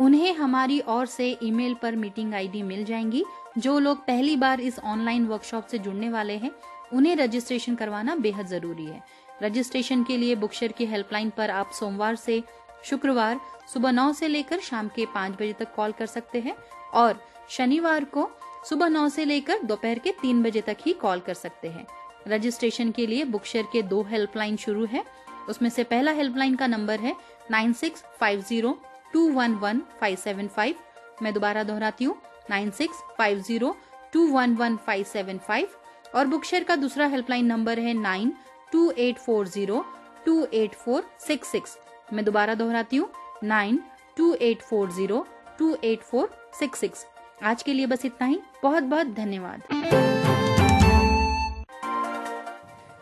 उन्हें हमारी ओर से ईमेल पर मीटिंग ID मिल जाएंगी। जो लोग पहली बार इस ऑनलाइन वर्कशॉप से जुड़ने वाले हैं उन्हें रजिस्ट्रेशन करवाना बेहद जरूरी है। रजिस्ट्रेशन के लिए बुकशेयर की हेल्पलाइन पर आप सोमवार से शुक्रवार सुबह 9 से लेकर शाम के 5 बजे तक कॉल कर सकते हैं और शनिवार को सुबह 9 से लेकर दोपहर के 3 बजे तक ही कॉल कर सकते हैं। रजिस्ट्रेशन के लिए बुकशेयर के 2 हेल्पलाइन शुरू है। उसमें से पहला हेल्पलाइन का नंबर है 9650211575। मैं दोबारा दोहराती हूँ 9650211575 और बुकशेयर का दूसरा हेल्पलाइन नंबर है 9284028466। मैं दोबारा दोहराती हूँ 9284028466। आज के लिए बस इतना ही। बहुत बहुत धन्यवाद।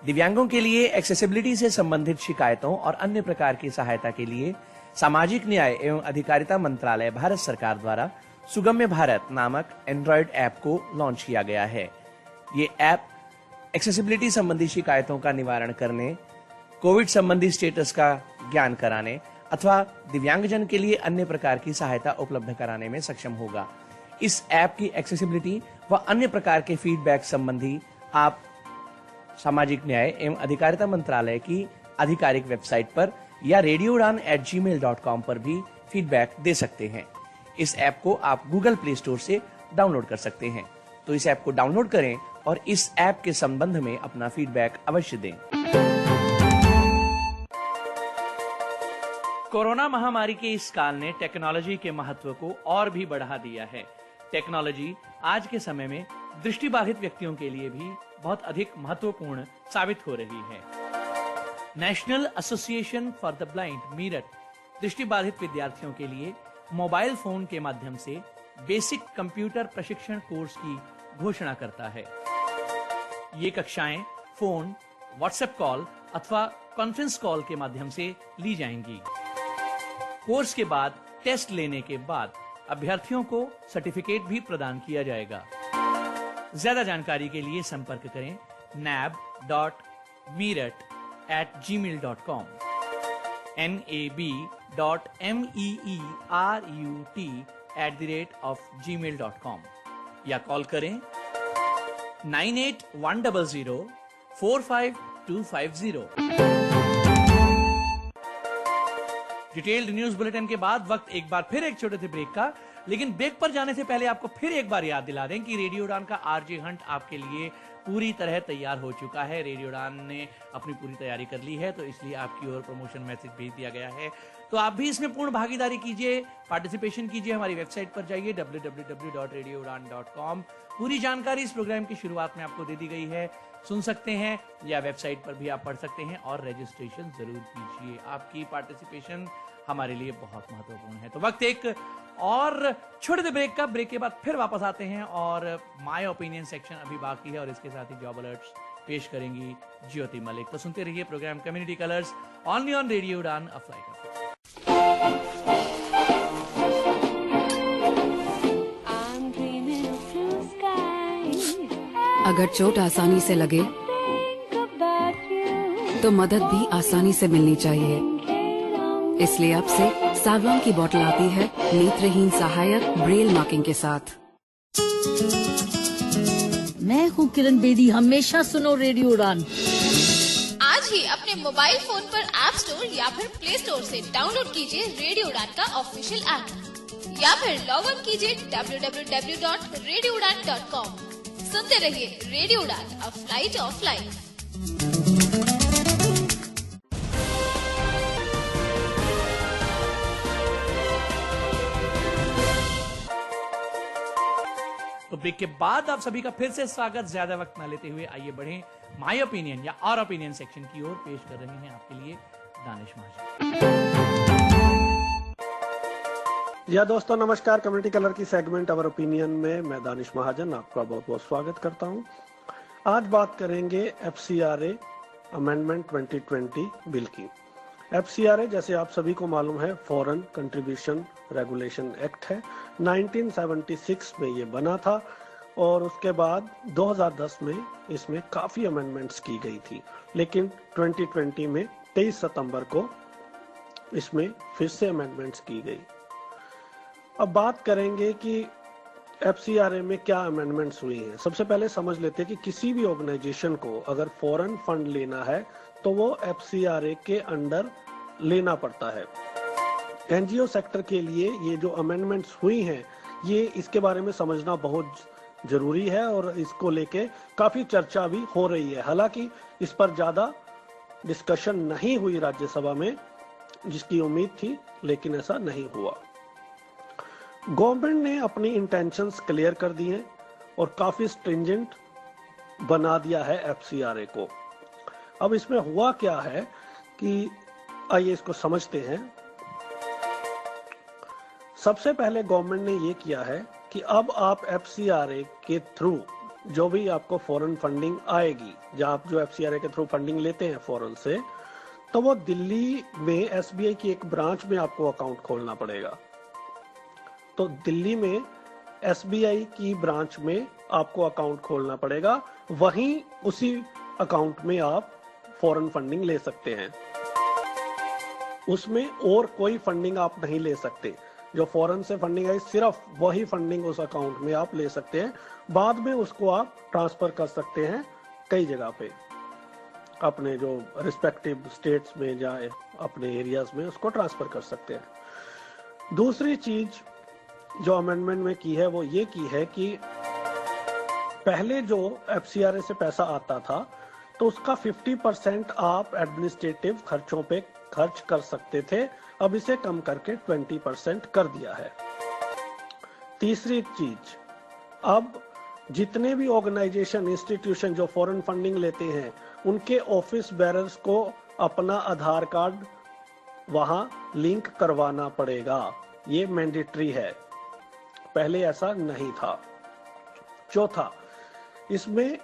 दिव्यांगों के लिए एक्सेसिबिलिटी से संबंधित शिकायतों और अन्य प्रकार की सहायता के लिए सामाजिक न्याय एवं अधिकारिता मंत्रालय भारत सरकार द्वारा सुगम्य भारत नामक एंड्रॉइड ऐप को लॉन्च किया गया है। ये ऐप एक्सेसिबिलिटी संबंधी शिकायतों का निवारण करने, कोविड संबंधी स्टेटस का ज्ञान कराने अथवा दिव्यांगजन के लिए अन्य प्रकार की सहायता उपलब्ध कराने में सक्षम होगा। इस ऐप की एक्सेसिबिलिटी व अन्य प्रकार के फीडबैक संबंधी आप सामाजिक न्याय एवं अधिकारिता मंत्रालय की आधिकारिक वेबसाइट पर या radioudan@gmail.com पर भी फीडबैक दे सकते हैं। इस ऐप को आप गूगल प्ले स्टोर से डाउनलोड कर सकते हैं। तो इस ऐप को डाउनलोड करें और इस ऐप के संबंध में अपना फीडबैक अवश्य दें। कोरोना महामारी के इस काल ने टेक्नोलॉजी के महत्व को और भी बढ़ा दिया है। टेक्नोलॉजी आज के समय में दृष्टिबाधित व्यक्तियों के लिए भी बहुत अधिक महत्वपूर्ण साबित हो रही है। National association for the blind Meerut दृष्टिबाधित विद्यार्थियों के लिए मोबाइल फोन के माध्यम से बेसिक कंप्यूटर प्रशिक्षण कोर्स की घोषणा करता है। ये कक्षाएं फोन, व्हाट्सएप कॉल अथवा कॉन्फ्रेंस कॉल के माध्यम से ली जाएंगी। कोर्स के बाद टेस्ट लेने के बाद अभ्यर्थियों को सर्टिफिकेट भी प्रदान किया जाएगा। ज्यादा जानकारी के लिए संपर्क करें nab.meerut@gmail.com nab.meerut@gmail.com या कॉल करें 9810045250। डिटेल्ड न्यूज बुलेटिन के बाद वक्त एक बार फिर एक छोटे से ब्रेक का, लेकिन ब्रेक पर जाने से पहले आपको फिर एक बार याद दिला दें कि रेडियो उड़ान का आरजे हंट आपके लिए पूरी तरह तैयार हो चुका है। रेडियो उड़ान ने अपनी पूरी तैयारी कर ली है, तो इसलिए आपकी ओर प्रमोशन मैसेज भेज दिया गया है। तो आप भी इसमें पूर्ण भागीदारी कीजिए, पार्टिसिपेशन कीजिए। हमारी वेबसाइट पर जाइए www.radioudan.com। पूरी जानकारी इस प्रोग्राम की शुरुआत में आपको दे दी गई है, सुन सकते हैं या वेबसाइट पर भी आप पढ़ सकते हैं और रजिस्ट्रेशन जरूर कीजिए। आपकी पार्टिसिपेशन हमारे लिए बहुत महत्वपूर्ण है। तो वक्त एक और छोटे से ब्रेक का, ब्रेक के बाद फिर वापस आते हैं और माय ओपिनियन सेक्शन अभी बाकी है और इसके साथ ही जॉब अलर्ट्स पेश करेंगी ज्योति मलिक। तो सुनते रहिए programme community colours only on radio Udaan a flight. अगर चोट आसानी से लगे तो मदद भी आसानी से मिलनी चाहिए। इसलिए अब से सावलॉन की बोतल आती है नेत्रहीन सहायक ब्रेल मार्किंग के साथ। मैं हूँ किरण बेदी। हमेशा सुनो रेडियो उड़ान। आज ही अपने मोबाइल फोन पर ऐप स्टोर या फिर प्ले स्टोर से डाउनलोड कीजिए रेडियो उड़ान का ऑफिशियल ऐप या फिर लॉग इन कीजिए www.radioudan.com। सुनते रहिए radio Udaan, a flight of life. तो ब्रेक के बाद आप सभी का फिर से स्वागत। ज्यादा वक्त ना लेते हुए आइए बढ़े माय ओपिनियन या और ओपिनियन सेक्शन की ओर। पेश कर रहे हैं आपके लिए दानिश महाजन। या दोस्तों नमस्कार, कम्युनिटी कलर की सेगमेंट अवर ओपिनियन में मैं दानिश महाजन आपका बहुत बहुत स्वागत करता हूं। आज बात करेंगे FCRA अमेंडमेंट 2020 बिल की। FCRA जैसे आप सभी को मालूम है फॉरेन कंट्रीब्यूशन रेगुलेशन एक्ट है। 1976 में ये बना था और उसके बाद 2010 में इसमें काफी अमेंडमेंट्स की गई थी, लेकिन 2020 में 23 सितंबर को इसमें फिर से अमेंडमेंट्स की गई। अब बात करेंगे कि FCRA में क्या अमेंडमेंट्स हुई हैं। सबसे पहले समझ लेते हैं कि किसी भी ऑर्गेनाइजेशन को अगर फॉरेन फंड लेना है तो वो FCRA के अंडर लेना पड़ता है। NGO सेक्टर के लिए ये जो अमेंडमेंट्स हुई हैं, ये इसके बारे में समझना बहुत जरूरी है और इसको लेके काफी चर्चा भी हो रही है। हालांकि इस पर ज्यादा डिस्कशन नहीं हुई राज्यसभा में, जिसकी उम्मीद थी, लेकिन ऐसा नहीं हुआ। गवर्नमेंट ने अपनी इंटेंशंस क्लियर कर दी हैं और काफी स्ट्रिंजेंट बना दिया है FCRA को। अब इसमें हुआ क्या है कि आइए इसको समझते हैं। सबसे पहले गवर्नमेंट ने ये किया है कि अब आप FCRA के थ्रू जो भी आपको फॉरेन फंडिंग आएगी, जब आप जो FCRA के थ्रू फंडिंग लेते हैं फॉरेन से, तो वो दिल्ली में SBI की एक ब्रांच में आपको अकाउंट खोलना पड़ेगा। तो दिल्ली में SBI की ब्रांच में आपको अकाउंट खोलना पड़ेगा, वहीं उसी अकाउंट में आप फॉरेन फंडिंग ले सकते हैं। उसमें और कोई फंडिंग आप नहीं ले सकते। जो फॉरेन से फंडिंग आई, सिर्फ वही फंडिंग उस अकाउंट में आप ले सकते हैं। बाद में उसको आप ट्रांसफर कर सकते हैं कई जगह पे, अपने जो रिस्पेक्टिव स्टेट्स में या अपने एरियाज में उसको ट्रांसफर कर सकते हैं। दूसरी चीज जो अमेंडमेंट में की है वो ये की है कि पहले जो FCRA से पैसा आता था तो उसका 50% आप एडमिनिस्ट्रेटिव खर्चों पे खर्च कर सकते थे। अब इसे कम करके 20% कर दिया है। तीसरी चीज, अब जितने भी ऑर्गेनाइजेशन इंस्टीट्यूशन जो फॉरेन फंडिंग लेते हैं, उनके ऑफिस बेरर्स को अपना आधार कार्ड वहां लिंक करवाना पड़ेगा। ये मैंडेटरी है, पहले ऐसा नहीं था। चौथा, इसमें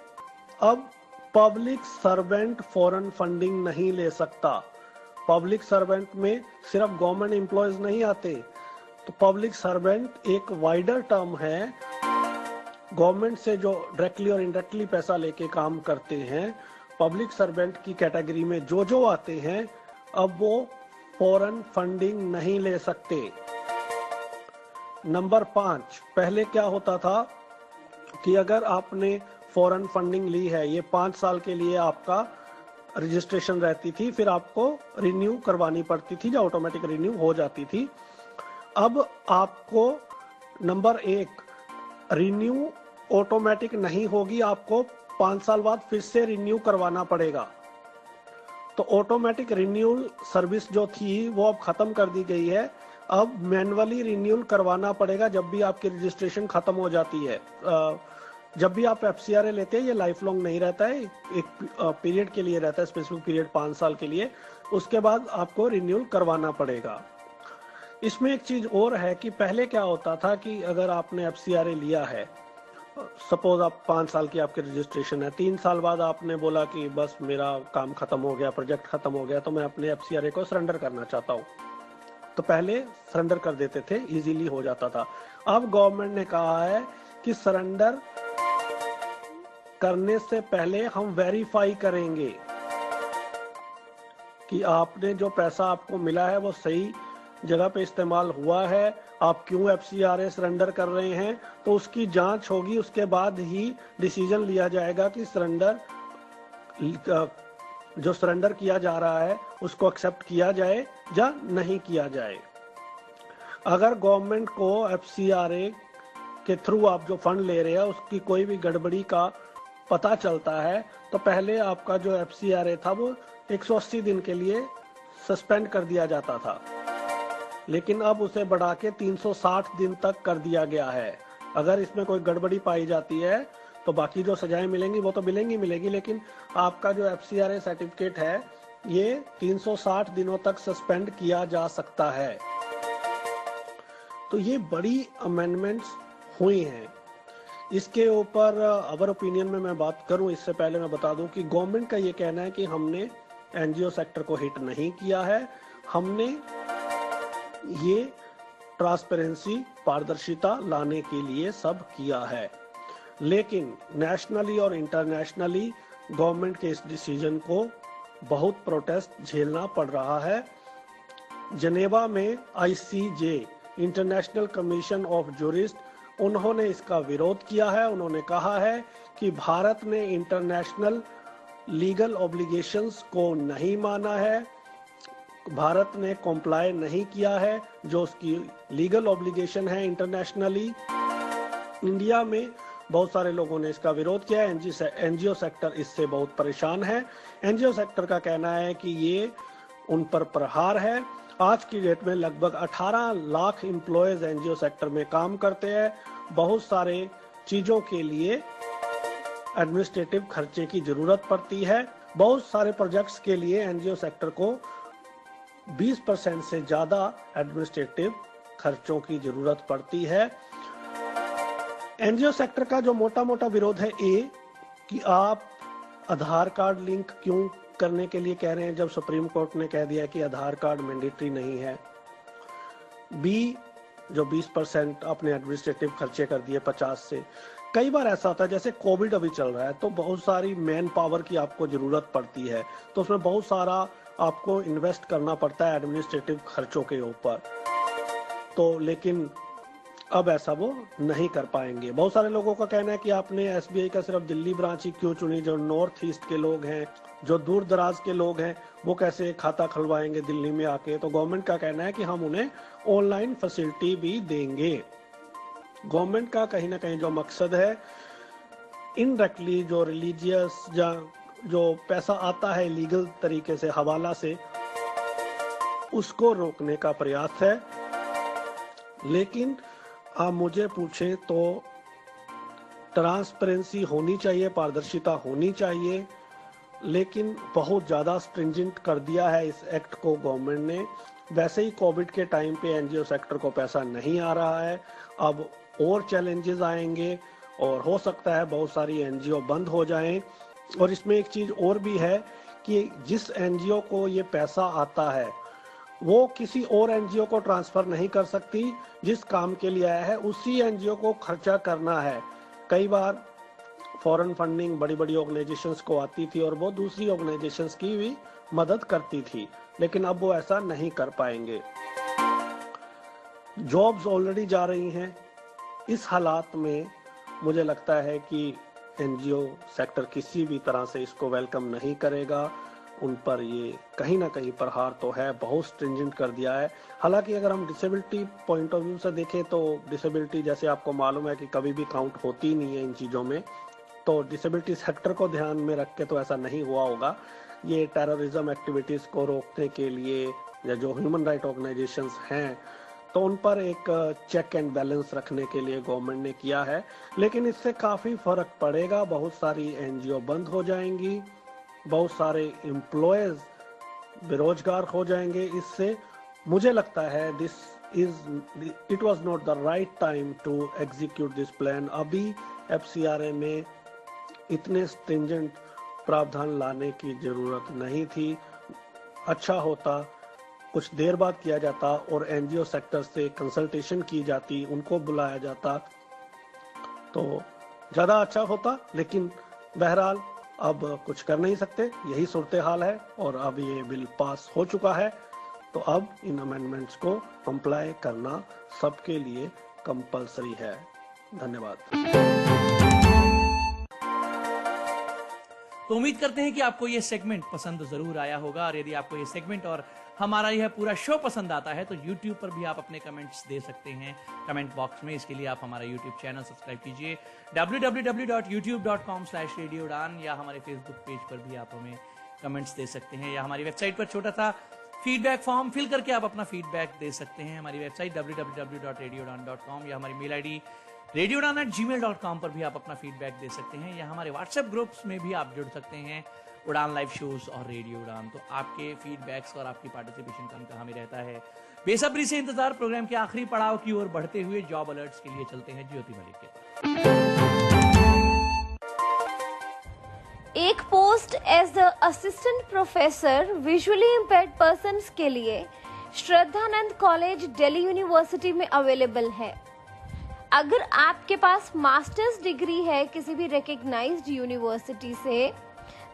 अब पब्लिक सर्वेंट फॉरेन फंडिंग नहीं ले सकता। पब्लिक सर्वेंट में सिर्फ गवर्नमेंट एम्प्लॉयज नहीं आते, तो पब्लिक सर्वेंट एक वाइडर टर्म है। गवर्नमेंट से जो डायरेक्टली और इनडायरेक्टली पैसा लेके काम करते हैं, पब्लिक सर्वेंट की कैटेगरी में जो आते हैं, अब वो फॉरेन फंडिंग नहीं ले सकते। नंबर 5, पहले क्या होता था कि अगर आपने फॉरेन फंडिंग ली है, ये 5 साल के लिए आपका रजिस्ट्रेशन रहती थी, फिर आपको रिन्यू करवानी पड़ती थी, जो ऑटोमेटिक रिन्यू हो जाती थी। अब आपको नंबर 1 रिन्यू ऑटोमेटिक नहीं होगी, आपको 5 साल बाद फिर से रिन्यू करवाना पड़ेगा। तो ऑटोमेटिक रिन्यूअल सर्विस जो थी वो अब खत्म कर दी गई है। अब मैनुअली रिन्यूअल करवाना पड़ेगा जब भी आपकी रजिस्ट्रेशन खत्म हो जाती है। जब भी आप FCRA लेते हैं, ये लाइफ लॉन्ग नहीं रहता है, एक पीरियड के लिए रहता है, स्पेसिफिक पीरियड 5 साल के लिए। उसके बाद आपको रिन्यूअल करवाना पड़ेगा। इसमें एक चीज और है कि पहले क्या होता था कि अगर आपने FCRA लिया है, सपोज आप 5 साल की आपकी रजिस्ट्रेशन है, 3 साल बाद आपने बोला कि बस मेरा काम खत्म हो गया, प्रोजेक्ट खत्म हो गया, तो मैं अपने FCRA को सरेंडर करना चाहता हूँ, तो पहले सरेंडर कर देते थे, इजीली हो जाता था। अब गवर्नमेंट ने कहा है कि सरेंडर करने से पहले हम वेरीफाई करेंगे कि आपने जो पैसा आपको मिला है वो सही जगह पे इस्तेमाल हुआ है, आप क्यों FCRA सरेंडर कर रहे हैं, तो उसकी जांच होगी। उसके बाद ही डिसीजन लिया जाएगा कि जो सरेंडर किया जा रहा है उसको एक्सेप्ट किया जाए या नहीं किया जाए। अगर गवर्नमेंट को FCRA के थ्रू आप जो फंड ले रहे हैं उसकी कोई भी गड़बड़ी का पता चलता है, तो पहले आपका जो FCRA था वो 180 दिन के लिए सस्पेंड कर दिया जाता था, लेकिन अब उसे बढ़ा के 360 दिन तक कर दिया गया है। अगर इसमें कोई गड़बड़ी पाई जाती है तो बाकी जो सजाएं मिलेंगी वो तो मिलेंगी, लेकिन आपका जो FCRA सर्टिफिकेट है ये 360 दिनों तक सस्पेंड किया जा सकता है। तो ये बड़ी अमेंडमेंट्स हुई हैं। इसके ऊपर अवर ओपिनियन में मैं बात करूं, इससे पहले मैं बता दूं कि गवर्नमेंट का ये कहना है कि हमने NGO सेक्टर को हिट नहीं किया है, हमने ये ट्रांसपेरेंसी, पारदर्शिता लाने के लिए सब किया है। लेकिन नेशनली और इंटरनेशनली गवर्नमेंट के इस डिसीजन को बहुत प्रोटेस्ट झेलना पड़ रहा है। जनेवा में ICJ, international commission of jurist, उन्होंने इसका विरोध किया है। उन्होंने कहा है कि भारत ने इंटरनेशनल लीगल ऑब्लिगेशंस को नहीं माना है, भारत ने कॉम्प्लाई नहीं किया है जो उसकी लीगल ऑब्लिगेशन है इंटरनेशनली। इंडिया में बहुत सारे लोगों ने इसका विरोध किया है। NGO सेक्टर इससे बहुत परेशान है। NGO सेक्टर का कहना है कि ये उन पर प्रहार है। आज की डेट में लगभग 18 लाख एम्प्लॉयज NGO सेक्टर में काम करते हैं। बहुत सारे चीजों के लिए एडमिनिस्ट्रेटिव खर्चे की जरूरत पड़ती है। बहुत सारे प्रोजेक्ट्स के लिए NGO सेक्टर को 20% से ज्यादा एडमिनिस्ट्रेटिव खर्चों की जरूरत पड़ती है। NGO सेक्टर का जो मोटा मोटा विरोध है कि आप आधार कार्ड लिंक क्यों करने के लिए कह रहे हैं जब सुप्रीम कोर्ट ने कह दिया कि आधार कार्ड मैंडेटरी नहीं है। जो 20% आपने एडमिनिस्ट्रेटिव खर्चे कर दिए 50 से। कई बार ऐसा होता है, जैसे कोविड अभी चल रहा है तो बहुत सारी मैन पावर की आपको जरूरत पड़ती है, तो उसमें बहुत सारा आपको इन्वेस्ट करना पड़ता है एडमिनिस्ट्रेटिव खर्चों के ऊपर। तो लेकिन अब ऐसा वो नहीं कर पाएंगे। बहुत सारे लोगों का कहना है कि आपने SBI का सिर्फ दिल्ली ब्रांच ही क्यों चुनी, जो नॉर्थ ईस्ट के लोग हैं, जो दूर दराज के लोग हैं, वो कैसे खाता खुलवाएंगे दिल्ली में आके। तो गवर्नमेंट का कहना है कि हम उन्हें ऑनलाइन फैसिलिटी भी देंगे। गवर्नमेंट का कहीं ना कहीं जो मकसद है, इनडायरेक्टली जो रिलीजियस या जो पैसा आता है लीगल तरीके से हवाला से, उसको रोकने का प्रयास है। लेकिन आप मुझे पूछे तो ट्रांसपेरेंसी होनी चाहिए, पारदर्शिता होनी चाहिए, लेकिन बहुत ज्यादा स्ट्रिंजेंट कर दिया है इस एक्ट को गवर्नमेंट ने। वैसे ही कोविड के टाइम पे NGO सेक्टर को पैसा नहीं आ रहा है, अब और चैलेंजेस आएंगे और हो सकता है बहुत सारी NGO बंद हो जाएं। और इसमें एक चीज और भी है कि जिस NGO को ये पैसा आता है वो किसी और NGO को ट्रांसफर नहीं कर सकती। जिस काम के लिए आया है उसी NGO को खर्चा करना है। कई बार फॉरेन फंडिंग बड़ी बड़ी ऑर्गेनाइजेशंस को आती थी और वो दूसरी ऑर्गेनाइजेशंस की भी मदद करती थी, लेकिन अब वो ऐसा नहीं कर पाएंगे। जॉब्स ऑलरेडी जा रही हैं। इस हालात में मुझे लगता है कि NGO सेक्टर किसी भी तरह से इसको वेलकम नहीं करेगा। उन पर ये कहीं ना कहीं प्रहार तो है, बहुत स्ट्रिंजेंट कर दिया है। हालांकि अगर हम डिसेबिलिटी पॉइंट ऑफ व्यू से देखें तो डिसेबिलिटी जैसे आपको मालूम है कि कभी भी काउंट होती नहीं है इन चीज़ों में, तो डिसेबिलिटी सेक्टर को ध्यान में रख के तो ऐसा नहीं हुआ होगा। ये टेररिज्म एक्टिविटीज़ को रोकने के लिए या जो ह्यूमन राइट ऑर्गेनाइजेशंस हैं तो उन पर एक चेक एंड बैलेंस रखने के लिए गवर्नमेंट ने किया है। लेकिन इससे काफ़ी फर्क पड़ेगा। बहुत सारी NGO बंद हो जाएंगी, बहुत सारे एम्प्लॉयज बेरोजगार हो जाएंगे। इससे मुझे लगता है it was not the right time to execute this plan. अभी FCRA में इतने स्ट्रिंजेंट प्रावधान लाने की जरूरत नहीं थी। अच्छा होता कुछ देर बाद किया जाता और NGO सेक्टर से कंसल्टेशन की जाती, उनको बुलाया जाता तो ज्यादा अच्छा होता। लेकिन बहरहाल अब कुछ कर नहीं सकते, यही सूरत हाल है और अब ये बिल पास हो चुका है। तो अब इन अमेंडमेंट्स को कंप्लाई करना सबके लिए कंपलसरी है। धन्यवाद। तो उम्मीद करते हैं कि आपको ये सेगमेंट पसंद जरूर आया होगा, और यदि आपको ये सेगमेंट और हमारा यह पूरा शो पसंद आता है तो YouTube पर भी आप अपने कमेंट्स दे सकते हैं कमेंट बॉक्स में। इसके लिए आप हमारा YouTube चैनल सब्सक्राइब कीजिए www.youtube.com/radioudan, या हमारे Facebook पेज पर भी आप हमें कमेंट्स दे सकते हैं, या हमारी वेबसाइट पर छोटा सा फीडबैक फॉर्म फिल करके आप अपना फीडबैक दे सकते हैं। हमारी वेबसाइट www.radioudan.com या हमारी मेल आईडी radioudan@gmail.com पर भी आप अपना फीडबैक दे सकते हैं, या हमारे व्हाट्सएप ग्रुप्स में भी आप जुड़ सकते हैं, उड़ान लाइव शोज और रेडियो उड़ान। तो आपके फीडबैक्स और आपकी पार्टिसिपेशन का हमें रहता है बेसब्री से इंतजार। प्रोग्राम के आखिरी पड़ाव की ओर बढ़ते हुए जॉब अलर्ट्स के लिए चलते हैं ज्योति मलिक के पास। एक post as the assistant professor visually impaired persons के लिए श्रद्धानंद कॉलेज दिल्ली यूनिवर्सिटी में अवेलेबल है। अगर आपके पास मास्टर्स डिग्री है किसी भी रिकग्नाइज्ड यूनिवर्सिटी से,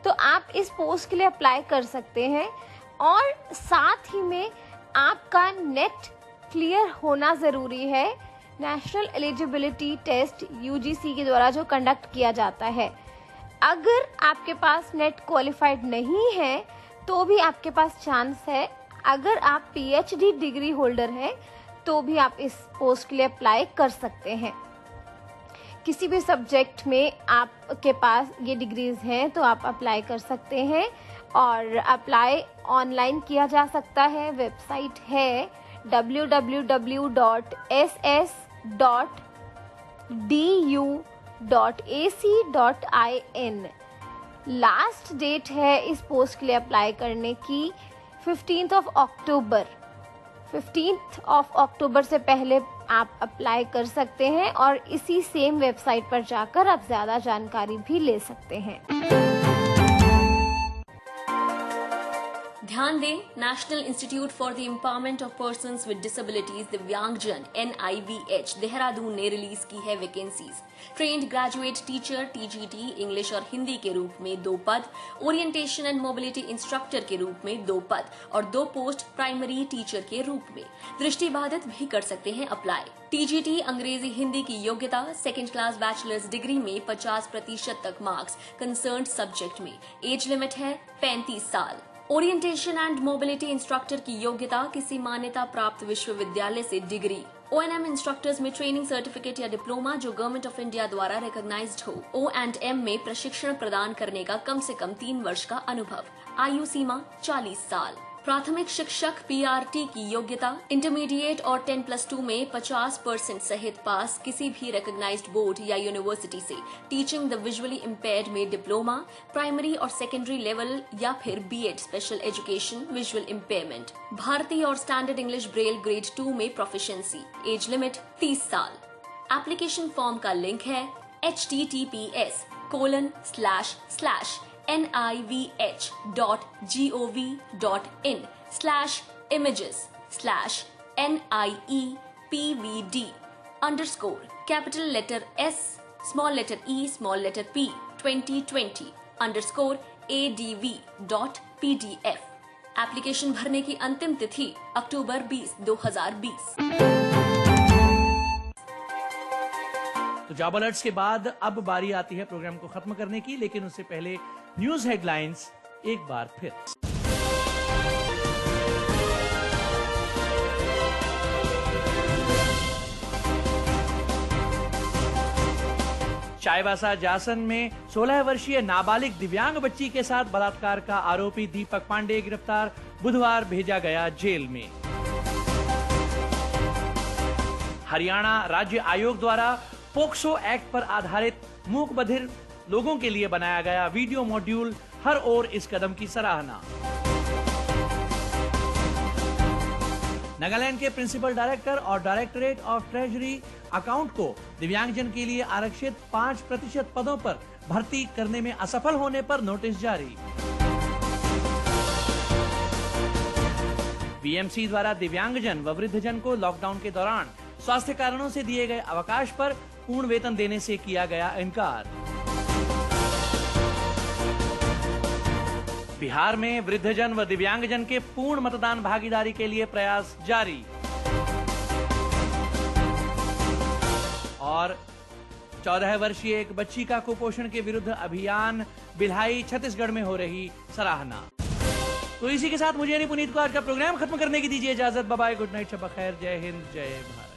तो आप इस पोस्ट के लिए अप्लाई कर सकते हैं, और साथ ही में आपका नेट क्लियर होना ज़रूरी है। नेशनल एलिजिबिलिटी टेस्ट यूजीसी के द्वारा जो कंडक्ट किया जाता है, अगर आपके पास नेट क्वालिफाइड नहीं है तो भी आपके पास चांस है। अगर आप पीएचडी डिग्री होल्डर हैं तो भी आप इस पोस्ट के लिए अप्लाई कर सकते हैं। किसी भी सब्जेक्ट में आपके पास ये डिग्रीज हैं तो आप अप्लाई कर सकते हैं, और अप्लाई ऑनलाइन किया जा सकता है। वेबसाइट है www.ss.du.ac.in। लास्ट डेट है इस पोस्ट के लिए अप्लाई करने की 15th अक्टूबर से पहले आप अप्लाई कर सकते हैं, और इसी सेम वेबसाइट पर जाकर आप ज्यादा जानकारी भी ले सकते हैं। ध्यान दें, National Institute for the Empowerment of Persons with Disabilities Divyangjan NIVH Dehradun ने रिलीज की है vacancies. Trained graduate teacher TGT English और हिंदी के रूप में 2 पद, ओरिएंटेशन एंड मोबिलिटी इंस्ट्रक्टर के रूप में 2 पद, और 2 पोस्ट प्राइमरी टीचर के रूप में। दृष्टिबाधित भी कर सकते हैं अप्लाई। TGT अंग्रेजी हिंदी की योग्यता 2nd क्लास बैचलर्स डिग्री में 50% तक मार्क्स कंसर्न्ड सब्जेक्ट में। एज लिमिट है 35 साल। ओरिएंटेशन एंड मोबिलिटी इंस्ट्रक्टर की योग्यता किसी मान्यता प्राप्त विश्वविद्यालय से डिग्री। O&M इंस्ट्रक्टर्स में ट्रेनिंग सर्टिफिकेट या डिप्लोमा जो गवर्नमेंट ऑफ इंडिया द्वारा रिकॉग्नाइज्ड हो। O&M में प्रशिक्षण प्रदान करने का कम से कम 3 वर्ष का अनुभव। आयु सीमा 40 साल। प्राथमिक शिक्षक PRT की योग्यता इंटरमीडिएट और 10+2 में 50% सहित पास किसी भी रिकॉग्नाइज्ड बोर्ड या यूनिवर्सिटी से। टीचिंग द विजुअली इम्पेयर्ड में डिप्लोमा, प्राइमरी और सेकेंडरी लेवल या फिर BEd special education visual impairment. भारतीय और स्टैंडर्ड इंग्लिश ब्रेल ग्रेड 2 में प्रोफिशिएंसी। एज लिमिट 30 साल। एप्लीकेशन फॉर्म का लिंक है https://nivh.gov.in/iepvd_capital letter S small letter E small letter P 2020_adv.pdf। Application भरने की अंतिम तिथि अक्टूबर 20, 2020। तो जॉब अलर्ट्स के बाद अब बारी आती है प्रोग्राम को खत्म करने की, लेकिन उससे पहले न्यूज हेडलाइंस एक बार फिर। चाईबासा जासन में 16 वर्षीय नाबालिग दिव्यांग बच्ची के साथ बलात्कार का आरोपी दीपक पांडे गिरफ्तार, बुधवार भेजा गया जेल में। हरियाणा राज्य आयोग द्वारा पोक्सो एक्ट पर आधारित मूक बधिर लोगों के लिए बनाया गया वीडियो मॉड्यूल, हर ओर इस कदम की सराहना। नागालैंड के प्रिंसिपल डायरेक्टर और डायरेक्टरेट ऑफ ट्रेजरी अकाउंट को दिव्यांगजन के लिए आरक्षित 5% पदों पर भर्ती करने में असफल होने पर नोटिस जारी। बीएमसी द्वारा दिव्यांगजन व वृद्धजन को लॉकडाउन के दौरान स्वास्थ्य कारणों से दिए गए अवकाश पर पूर्ण वेतन देने से किया गया इनकार। बिहार में वृद्धजन व दिव्यांगजन के पूर्ण मतदान भागीदारी के लिए प्रयास जारी। और 14 वर्षीय एक बच्ची का कुपोषण के विरुद्ध अभियान भिलाई छत्तीसगढ़ में हो रही सराहना। तो इसी के साथ मुझे यानी पुनीत को आज का प्रोग्राम खत्म करने की दीजिए इजाजत। बाय बाय, गुड नाइट, शब खैर, जय हिंद, जय भारत।